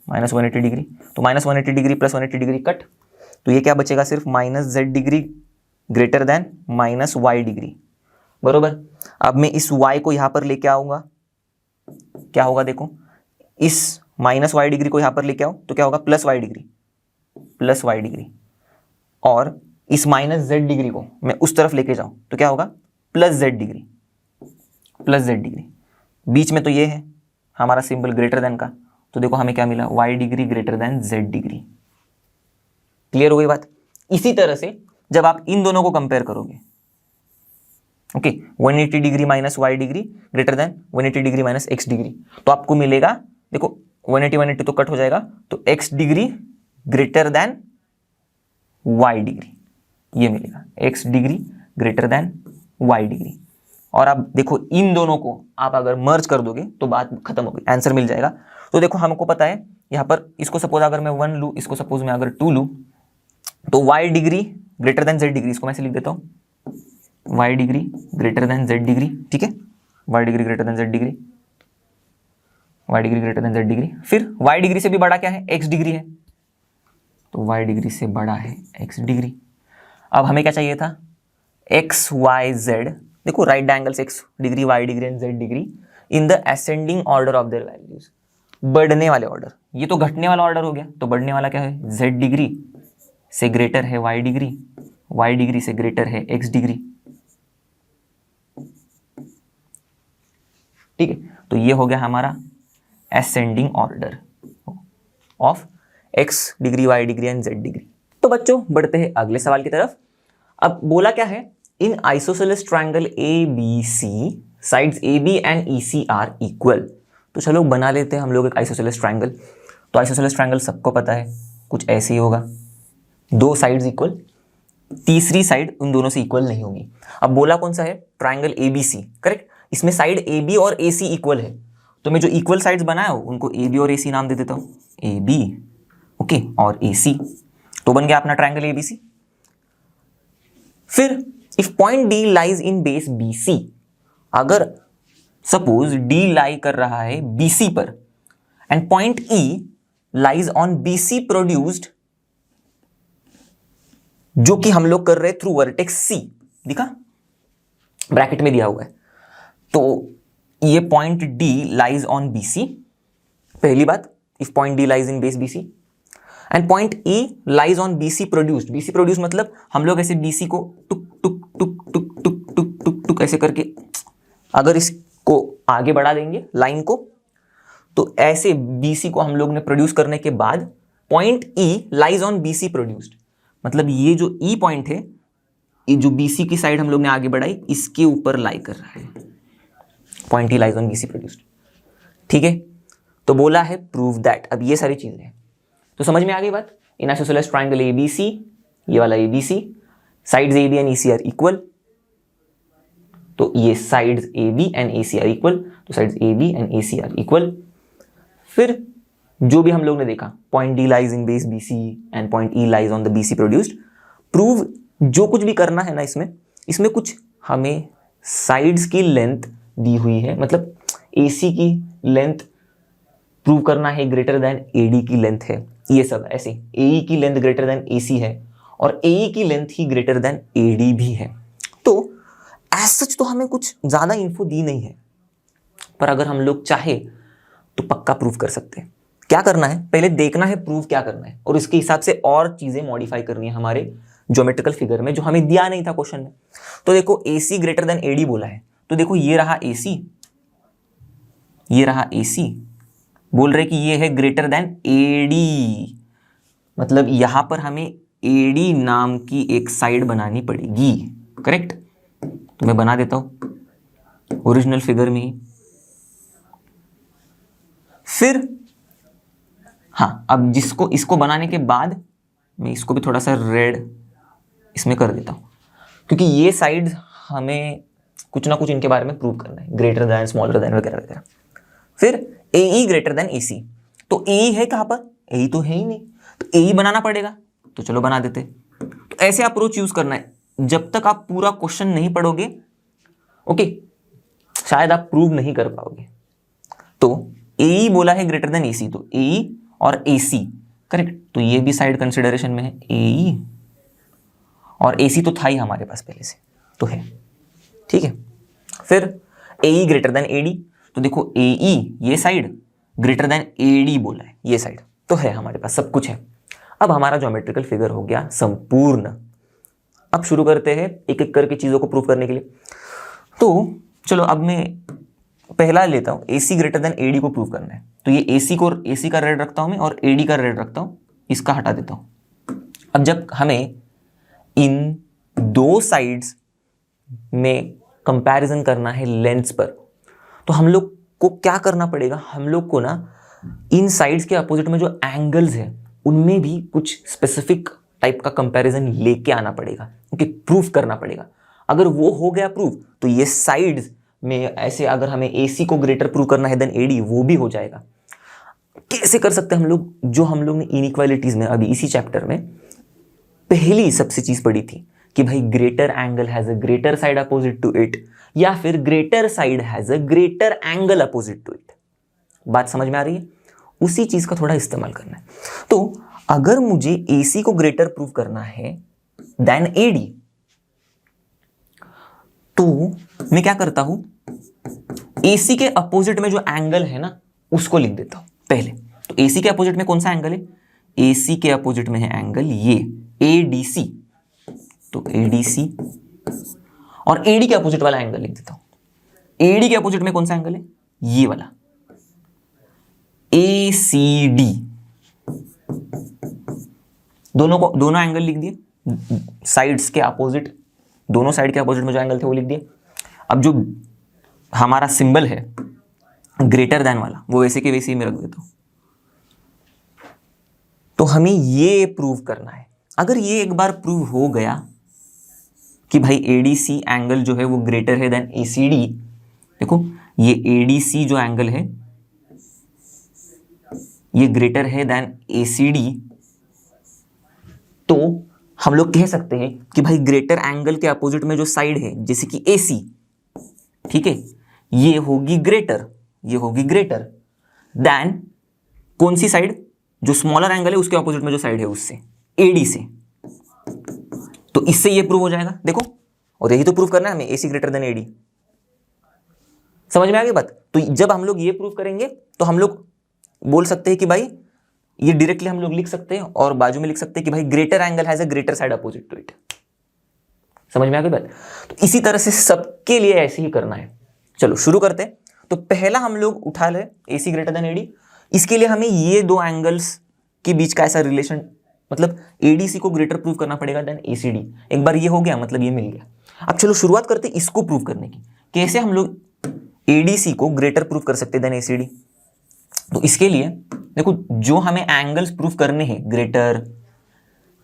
180 डिग्री, तो minus 180 degree plus 180 degree cut, तो ये क्या बचेगा सिर्फ minus z degree greater then minus y degree, बरोबर। अब मैं इस y को यहाँ पर लेके आऊँगा, क्या होगा देखो, इस माइनस y डिग्री को यहाँ पर लेके आओ तो क्या होगा प्लस y डिग्री, और इस माइनस z डिग्री को मैं उस तरफ लेके जाऊँ तो क्या होगा प्लस z डिग्री, बीच में तो ये है हमारा सिंबल ग्रेटर देन का, तो देखो हमें क्या मिला y degree greater then z degree. Clear हो गई बात। इसी तरह से जब आप इन दोनों को कंपेयर करोगे, okay, 180 degree minus y degree greater than 180 degree minus x degree, तो आपको मिलेगा देखो 180 तो कट हो जाएगा, तो x degree greater then y degree, ये मिलेगा x degree greater then y degree. और आप देखो इन दोनों को आप अगर मर्ज कर दोगे तो बात खत्म हो गई, आंसर मिल जाएगा। तो देखो हमको पता है यहाँ पर, इसको सपोज अगर मैं 1 लूँ, इसको सपोज मैं अगर 2 लूँ, तो y degree greater then z degree, इसको मैं ऐसे लिख देता हूँ y degree greater then z degree, ठीक है, y degree greater then z degree, y degree greater then z degree. फिर y डिग्री से भी बड़ा क्या है x डिग्री है, तो y डिग्री से बड़ा है x डिग्री। अब हमें क्या चाहिए था x y z, देखो right angles x degree y degree and z degree in the ascending order of their values, बढ़ने वाले ऑर्डर, ये तो घटने वाला ऑर्डर हो गया, तो बढ़ने वाला क्या है z डिग्री से ग्रेटर है y डिग्री से ग्रेटर है x डिग्री, ठीक है। तो ये हो गया हमारा ascending order of x degree y degree and z degree. तो बच्चों बढ़ते हैं अगले सवाल की तरफ। अब बोला क्या है, in isosceles triangle ABC sides AB and EC are equal. तो चलो बना लेते हैं हम लोग एक आइसोसेलेस ट्रायंगल। तो आइसोसेलेस ट्रायंगल सबको पता है कुछ ऐसे ही होगा, दो साइड्स इक्वल, तीसरी साइड उन दोनों से इक्वल नहीं होगी। अब बोला कौन सा है, ट्रायंगल ABC, करेक्ट। इसमें साइड AB और AC इक्वल है, तो मैं जो इक्वल साइड्स बनाया हूं उनको AB और AC नाम दे देता हूं, AB, ओके, और AC, तो बन गया अपना ट्रायंगल ABC। फिर if point D lies in base BC, अगर सपोज D लाई कर रहा है BC पर and point E lies on BC produced, जो कि हम लोग कर रहे थ्रू वर्टेक्स C, दिखा ब्रैकेट में दिया हुआ है, तो ये point D lies on BC, पहली बात, if point D lies in base BC and point E lies on BC produced. BC produce मतलब हम लोग ऐसे BC को टुक टुक टुक टुक टुक टुक टुक टुक ऐसे करके अगर इसको आगे बढ़ा देंगे लाइन को, तो ऐसे BC को हम लोग ने प्रोड्यूस करने के बाद point E lies on BC produced, मतलब ये जो E पॉइंट है, ये जो BC की साइड हम लोग ने आगे बढ़ाई, इसके ऊपर लाई कर रहा है, point E lies on BC produced, ठीक है। तो बोला है प्रूव दैट। अब ये सारी चीजें हैं, तो समझ में आ गई बात। इन आइसोसेलेस ट्रायंगल ABC, ये वाला ABC, sides AB and EC are equal, तो ये sides AB and AC are equal, तो sides AB and AC are equal. फिर जो भी हम लोग ने देखा, point D lies in base BC and point E lies on the BC produced, prove जो कुछ भी करना है ना, इसमें कुछ हमें साइड्स की लेंथ दी हुई है, मतलब AC की लेंथ प्रूव करना है ग्रेटर देन AD की लेंथ है, ये सब ऐसे AE की लेंथ ग्रेटर देन AC है और AE की लेंथ ही ग्रेटर देन AD भी है। तो एज सच तो हमें कुछ ज्यादा इन्फो दी नहीं है, पर अगर हम लोग चाहे तो पक्का प्रूव कर सकते हैं। क्या करना है, पहले देखना है प्रूव क्या करना है, और इसके हिसाब से और चीजें मॉडिफाई करनी है हमारे ज्योमेट्रिकल फिगर में जो हमें दिया नहीं था क्वेश्चन में। तो देखो AC ग्रेटर देन AD बोला है, तो देखो ये रहा AC, ये रहा AC, बोल रहे कि ये है ग्रेटर देन AD, मतलब यहां पर हमें AD नाम की एक साइड बनानी पड़ेगी। करेक्ट, तो मैं बना देता हूं ओरिजिनल फिगर में ही। फिर हाँ, अब जिसको इसको बनाने के बाद मैं इसको भी थोड़ा सा रेड इसमें कर देता हूँ, क्योंकि ये साइड हमें कुछ ना कुछ इनके बारे में प्रूव करना है, ग्रेटर देन, स्मॉलर देन वगैरह वगैरह। फिर AE ग्रेटर देन AC, तो AE है कहाँ पर, AE तो है ही नहीं, तो AE बनाना पड़ेगा, तो चलो बना देते। तो ऐसे अप्रोच यूज करना है जब तक आप पूरा क्वेश्चन नहीं पढ़ोगे, ओके, शायद आप प्रूव नहीं कर पाओगे। तो AE बोला है ग्रेटर देन AC, तो AE और AC करेक्ट, तो ये भी साइड कंसिडरेशन में है AE, और AC तो था ही हमारे पास पहले से, तो है, ठीक है। फिर AE ग्रेटर देन AD, तो देखो AE ये साइड ग्रेटर देन AD बोला है, ये साइड तो है हमारे पास, सब कुछ है। अब हमारा ज्योमेट्रिकल फिगर हो गया संपूर्ण। अब शुरू करते हैं एक एक करके चीजों को प्रूव करने के लिए। तो चलो अब मैं पहला लेता हूं, AC ग्रेटर देन AD को प्रूव करना है, तो ये AC का रेड रखता हूं मैं और AD का रेड रखता हूं, इसका हटा देता हूं। अब जब हमें इन दो साइड्स में कंपैरिजन करना है लेंस पर, तो हम लोग को क्या करना पड़ेगा, हम लोग को ना इन साइड्स के अपोजिट में जो एंगल्स है उनमें भी कुछ स्पेसिफिक टाइप का कंपैरिजन लेके आना पड़ेगा, क्योंकि प्रूफ करना पड़ेगा। अगर वो हो गया प्रूफ, तो ये साइड्स में ऐसे अगर हमें AC को ग्रेटर प्रूव करना है देन AD, वो भी हो जाएगा। कैसे कर सकते हैं हम लोग, जो हम लोग ने इनइक्वालिटीज में अभी इसी चैप्टर में पहली सबसे चीज पढ़ी थी कि भाई greater angle has a greater side opposite to it, या फिर greater side has a greater angle opposite to it. बात समझ में आ रही है? उसी चीज का थोड़ा इस्तेमाल करना है। तो अगर मुझे AC को ग्रेटर प्रूव करना है देन AD, तो मैं क्या करता हूं, AC के अपोजिट में जो एंगल है ना उसको लिख देता हूं पहले। तो AC के अपोजिट में कौन सा एंगल है, AC के अपोजिट में है एंगल ये ADC, तो ADC, और AD के अपोजिट वाला एंगल लिख देता हूं। AD के अपोजिट में कौन सा एंगल है, ये वाला ACD। दोनों एंगल लिख दिए, साइड्स के अपोजिट, दोनों साइड के अपोजिट में जो एंगल थे वो लिख दिए। अब जो हमारा सिंबल है ग्रेटर देन वाला, वो वैसे के वैसे ही मैं रख देता हूं। तो हमें ये प्रूव करना है। अगर ये एक बार प्रूव हो गया कि भाई ADC एंगल जो है वो ग्रेटर है देन ACD, देखो ये ADC जो एंगल है ये ग्रेटर है देन ACD, तो हम लोग कह सकते हैं कि भाई ग्रेटर एंगल के अपोजिट में जो साइड है जैसे कि AC, ठीक है, ये होगी ग्रेटर, ये होगी ग्रेटर देन कौन सी साइड, जो स्मॉलर एंगल है उसके अपोजिट में जो साइड है उससे, AD से। तो इससे ये प्रूव हो जाएगा, देखो, और यही तो प्रूव करना है हमें, AC ग्रेटर देन AD। समझ में आ गई बात? तो जब हम लोग ये प्रूव करेंगे तो हम लोग बोल सकते हैं कि भाई ये डायरेक्टली हम लोग लिख सकते हैं और बाजू में लिख सकते हैं कि भाई greater angle has a greater side opposite to it. समझ में आ गई बात? तो इसी तरह से सबके लिए ऐसे ही करना है। चलो शुरू करते हैं। तो पहला हम लोग उठा ले AC ग्रेटर देन AD। इसके लिए हमें ये दो एंगल्स के बीच का ऐसा रिलेशन, मतलब ADC को ग्रेटर प्रूव करना पड़ेगा देन ACD। एक बार ये हो गया, मतलब ये मिल गया। अब चलो शुरुआत करते हैं इसको प्रूव करने की। कैसे हम लोग ADC को ग्रेटर प्रूव कर सकते हैं देन ACD? तो इसके लिए देखो, जो हमें एंगल्स प्रूव करने हैं, ग्रेटर,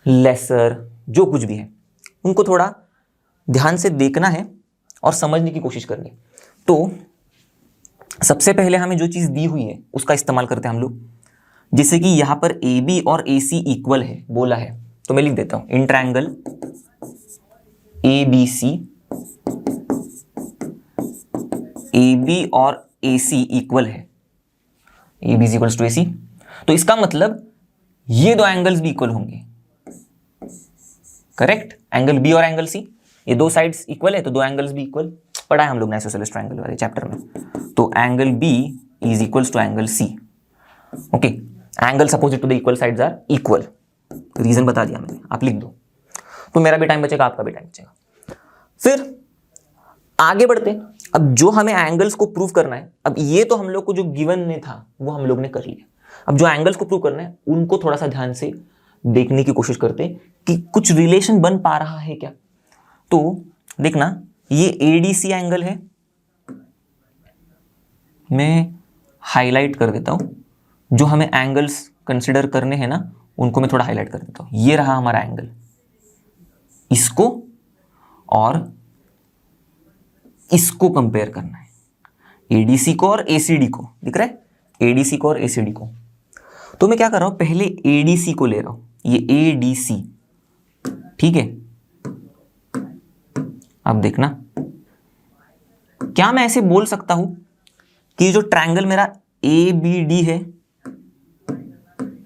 लेसर, जो कुछ भी है, उनको थोड़ा ध्यान से देखना है और समझने की कोशिश करनी है। तो सबसे पहले हमें जो चीज दी हुई है उसका इस्तेमाल करते हैं हम लोग। जैसे कि यहां पर AB और AC इक्वल है बोला है, तो मैं लिख देता हूं इन ट्रायंगल ABC, AB और AC इक्वल है, AB is equals to AC। तो इसका मतलब ये दो एंगल्स भी इक्वल होंगे, करेक्ट? एंगल B और एंगल C, ये दो साइड्स इक्वल है तो दो एंगल्स भी इक्वल। पढ़ा है हम लोग ने आइसोसेलेस ट्रायंगल वाले चैप्टर में। तो angle B is equals to angle C। Okay, angles opposite to the equal sides are equal. Reason बता दिया मैंने, आप लिख दो। तो मेरा भी टाइम बचेगा, आपका भी टाइम बचेगा। फिर आगे बढ़ते हैं। अब जो हमें एंगल्स को प्रूव करना है, अब ये तो हम लोग को जो गिवन में था वो हम लोग ने कर लिया। अब जो एंगल्स को प्रूव करना है उनको थोड़ा सा ध्यान से देखने की कोशिश करते हैं कि कुछ रिलेशन बन पा रहा है क्या। तो देखना, ये एडीसी एंगल है, मैं हाईलाइट कर देता हूं। जो हमें एंगल्स कंसिडर करने हैं ना उनको मैं थोड़ा हाईलाइट कर देता हूं। ये रहा हमारा एंगल, इसको और इसको कंपेयर करना है, एडीसी को और एसीडी को। दिख रहा है, एडीसी को और एसीडी को। तो मैं क्या कर रहा हूं, पहले एडीसी को ले रहा हूं, ये एडीसी, ठीक है। अब देखना, क्या मैं ऐसे बोल सकता हूं कि जो ट्रायंगल मेरा ए बी डी है,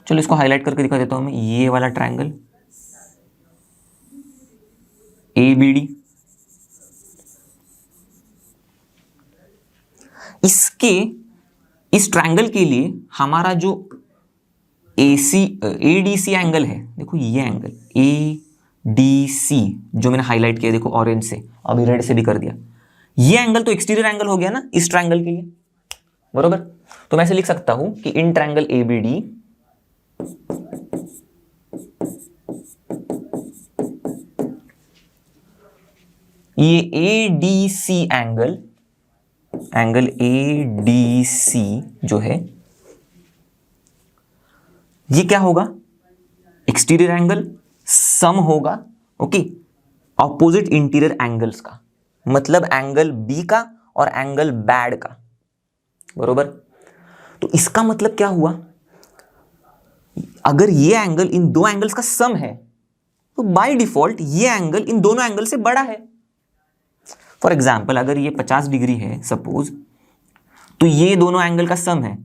चलो इसको हाईलाइट करके दिखा देता हूं मैं, ये वाला ट्रायंगल ए बी डी, इस ट्रायंगल के लिए हमारा जो एडीसी एंगल है, देखो ये एंगल एडीसी जो मैंने हाईलाइट किया, देखो ऑरेंज से, अभी रेड से भी कर दिया, ये एंगल तो एक्सटीरियर एंगल हो गया ना इस ट्रायंगल के लिए, बरोबर। तो मैं ऐसे लिख सकता हूं कि इन ट्रायंगल एबीडी ये एडीसी एंगल एडीसी जो है ये क्या होगा, एक्सटीरियर एंगल सम होगा, ओके, ऑपोजिट इंटीरियर एंगल्स का, मतलब एंगल बी का और एंगल बैड का, बरोबर। तो इसका मतलब क्या हुआ, अगर ये एंगल इन दो एंगल्स का सम है तो बाय डिफॉल्ट ये एंगल इन दोनों एंगल से बड़ा है। फॉर एग्जाम्पल अगर ये 50 डिग्री है सपोज, तो ये दोनों एंगल का सम है,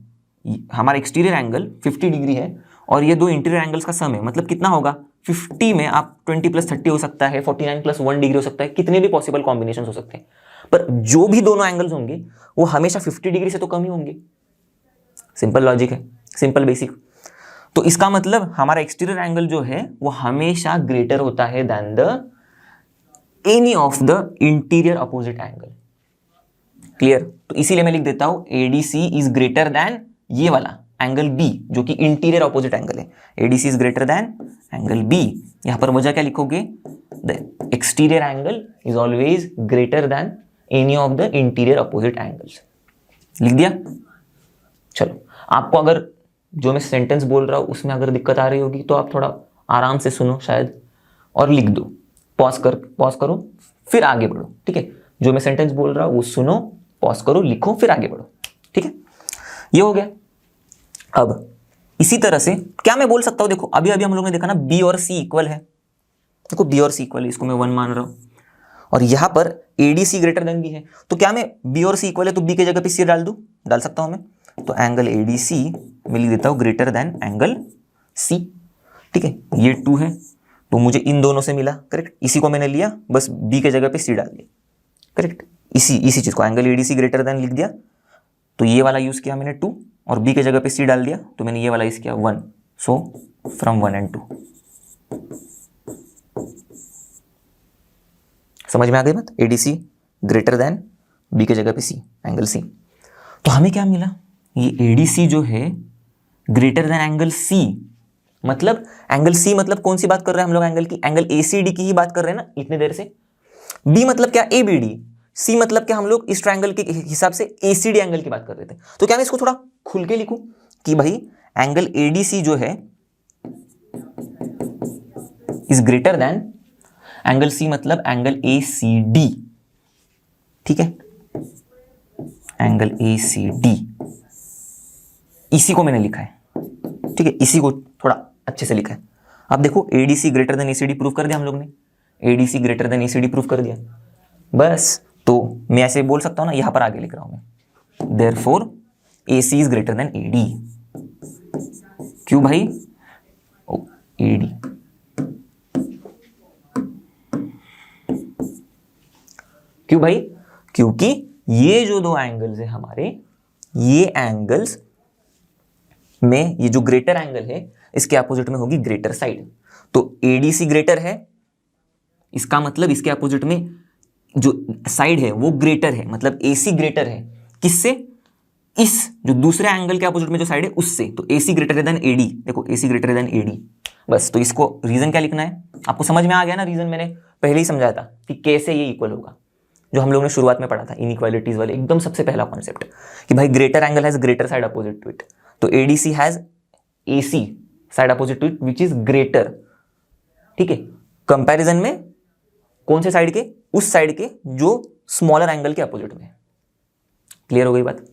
हमारा एक्सटीरियर एंगल 50 डिग्री है और ये दो इंटीरियर एंगल्स का सम है, मतलब कितना होगा, 50 में आप 20 + 30 हो सकता है, 49 + 1 डिग्री हो सकता है, कितने भी पॉसिबल कॉम्बिनेशन हो सकते हैं, पर जो भी दोनों एंगल्स होंगे वो हमेशा 50 डिग्री से तो कम ही होंगे। सिंपल लॉजिक है, सिंपल बेसिक। तो इसका मतलब हमारा एक्सटीरियर एंगल जो है वो हमेशा ग्रेटर होता है than the any of the interior opposite angle. Clear. तो इसीलिए मैं लिख देता हूं एडीसी इज ग्रेटर देन ये वाला एंगल बी जो कि इंटीरियर अपोजिट एंगल है, A D C is greater than angle B. यहां पर वजह क्या लिखोगे, the exterior angle is always greater than any of the interior opposite angles. लिख दिया। चलो, आपको अगर जो मैं सेंटेंस बोल रहा हूं उसमें अगर दिक्कत आ रही होगी तो आप थोड़ा आराम से सुनो शायद और लिख दो, पॉज करो फिर आगे बढ़ो, ठीक है। जो मैं सेंटेंस बोल रहा हूं वो सुनो, पॉज करो, लिखो, फिर आगे बढ़ो, ठीक है। ये हो गया। अब इसी तरह से क्या मैं बोल सकता हूं, देखो अभी हम लोगों ने देखा ना बी और सी इक्वल है, देखो बी और सी इक्वल है, इसको मैं 1 मान रहा हूं और यहां पर एडीसी ग्रेटर देन बी है, तो क्या मैं बी और सी इक्वल है तो बी की जगह पे सी डाल सकता हूं मैं, तो एंगल एडीसी मैं लिख देता हूं ग्रेटर देन एंगल सी, ठीक है। ये 2 है तो मुझे इन दोनों से मिला, करेक्ट। इसी को मैंने लिया, बस बी के जगह पे सी डाल दिया, करेक्ट। इसी चीज को एंगल एडीसी ग्रेटर देन लिख दिया, तो ये वाला यूज किया मैंने 2 और बी के जगह पे सी डाल दिया, तो मैंने ये वाला यूज किया 1, सो फ्रॉम 1 and 2। समझ में आ गई बात, एडीसी ग्रेटर देन बी के जगह पे सी, एंगल सी। तो हमें क्या मिला, ये एडीसी जो है ग्रेटर देन एंगल सी, मतलब एंगल सी मतलब कौन सी बात कर रहे हैं हम लोग, एंगल की, एंगल एसीडी की ही बात कर रहे हैं ना इतने देर से। बी मतलब क्या, एबीडी। सी मतलब क्या, हम लोग इस ट्रायंगल के हिसाब से एसीडी एंगल की बात कर रहे थे। तो क्या मैं इसको थोड़ा खुल के लिखूं कि भाई एंगल एडीसी जो है is greater than angle C, मतलब एंगल एसीडी, ठीक है, एंगल एसीडी। इसी को मैंने लिखा है, ठीक है, इसी को थोड़ा अच्छे से लिखा है। अब देखो ADC greater than ACD proof कर दिया हम लोग ने, ADC greater than ACD proof कर दिया, बस। तो मैं ऐसे बोल सकता हूं ना, यहां पर आगे लिख रहा हूं मैं, therefore A C is greater than A D. क्यों भाई, एडी, क्यों भाई, क्योंकि ये जो दो एंगल्स है हमारे, ये एंगल्स में ये जो ग्रेटर एंगल है इसके अपोजिट में होगी ग्रेटर साइड। तो एडीसी ग्रेटर है इसका मतलब इसके अपोजिट में जो साइड है वो ग्रेटर है, मतलब AC ग्रेटर है किससे, इस जो दूसरे एंगल के अपोजिट में जो साइड है उससे। तो AC ग्रेटर देन AD, देखो AC ग्रेटर देन AD। बस, तो इसको रीजन क्या लिखना है, आपको समझ में आ गया ना। रीजन मैंने पहले ही समझाया था कि कैसे ये इक्वल होगा, जो हम लोगों ने शुरुआत में पढ़ा था इनइक्वालिटीज वाले, एकदम सबसे पहला कॉन्सेप्ट कि भाई greater angle has greater side opposite to it, तो ADC has AC side opposite to it which is greater. ठीक है, कंपैरिजन में कौन से साइड के, उस साइड के जो स्मॉलर एंगल के अपोजिट में। क्लियर हो गई बात।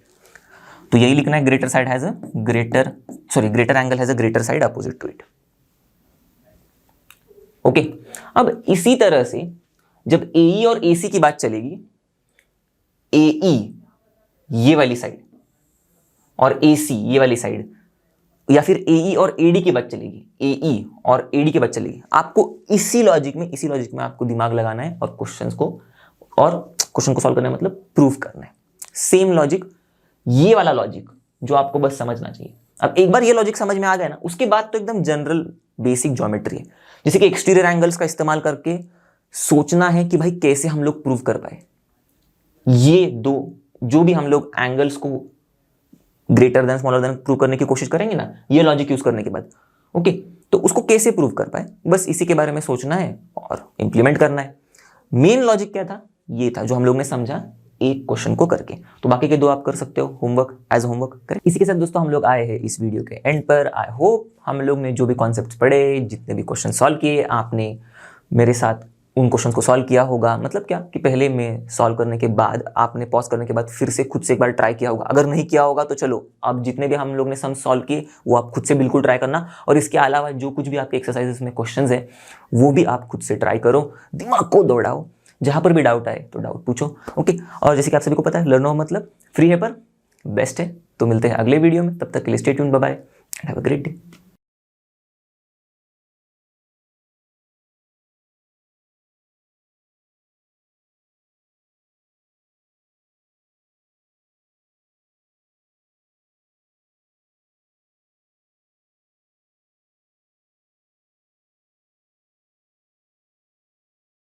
तो यही लिखना है, greater side has a greater, sorry greater angle has a greater side opposite to it. Okay, अब इसी तरह से जब AE और AC की बात चलेगी, AE ये वाली साइड और AC ये वाली साइड, या फिर AE और AD की बात चलेगी, AE और AD की बात चलेगी, आपको इसी लॉजिक में आपको दिमाग लगाना है और क्वेश्चन को सॉल्व करना है, मतलब प्रूव करना है। सेम लॉजिक, ये वाला लॉजिक जो आपको बस समझना चाहिए। अब एक बार ये लॉजिक समझ में आ गया ना, उसके बाद तो एकदम जनरल बेसिक ज्योमेट्री है, जैसे कि एक्सटीरियर एंगल्स का इस्तेमाल करके सोचना है कि भाई कैसे हम लोग प्रूव कर पाए ये दो, जो भी हम लोग एंगल्स को greater than smaller than prove करने की कोशिश करेंगे ना, ये लॉजिक यूज करने के बाद, ओके, तो उसको कैसे प्रूव कर पाए, बस इसी के बारे में सोचना है और इंप्लीमेंट करना है। मेन लॉजिक क्या था, ये था जो हम लोग ने समझा एक क्वेश्चन को करके। तो बाकी के दो आप कर सकते हो होमवर्क, एज होमवर्क करें। इसी के साथ दोस्तों हम लोग आए हैं इस वीडियो के एंड पर। आई होप हम लोग ने जो भी कॉन्सेप्ट्स पढ़े, जितने भी क्वेश्चन सॉल्व किए, आपने मेरे साथ उन क्वेश्चंस को सॉल्व किया होगा। मतलब क्या कि पहले मैं सॉल्व करने के बाद आपने पॉज करने के बाद फिर से खुद से एक बार ट्राई किया होगा। अगर नहीं किया होगा तो चलो, अब जितने भी हम लोग ने सम सॉल्व किए वो आप खुद से बिल्कुल ट्राई करना, और इसके अलावा जो कुछ भी आपके एक्सरसाइजेस में क्वेश्चंस है वो भी आप खुद से ट्राई करो, दिमाग को दौड़ाओ, जहां पर भी डाउट आए तो डाउट पूछो। ओके, और जैसे कि आप सभी को पता है, लर्न हो मतलब फ्री है पर बेस्ट है। तो मिलते हैं अगले वीडियो में, तब तक के लिए stay tuned, bye bye, have a great day.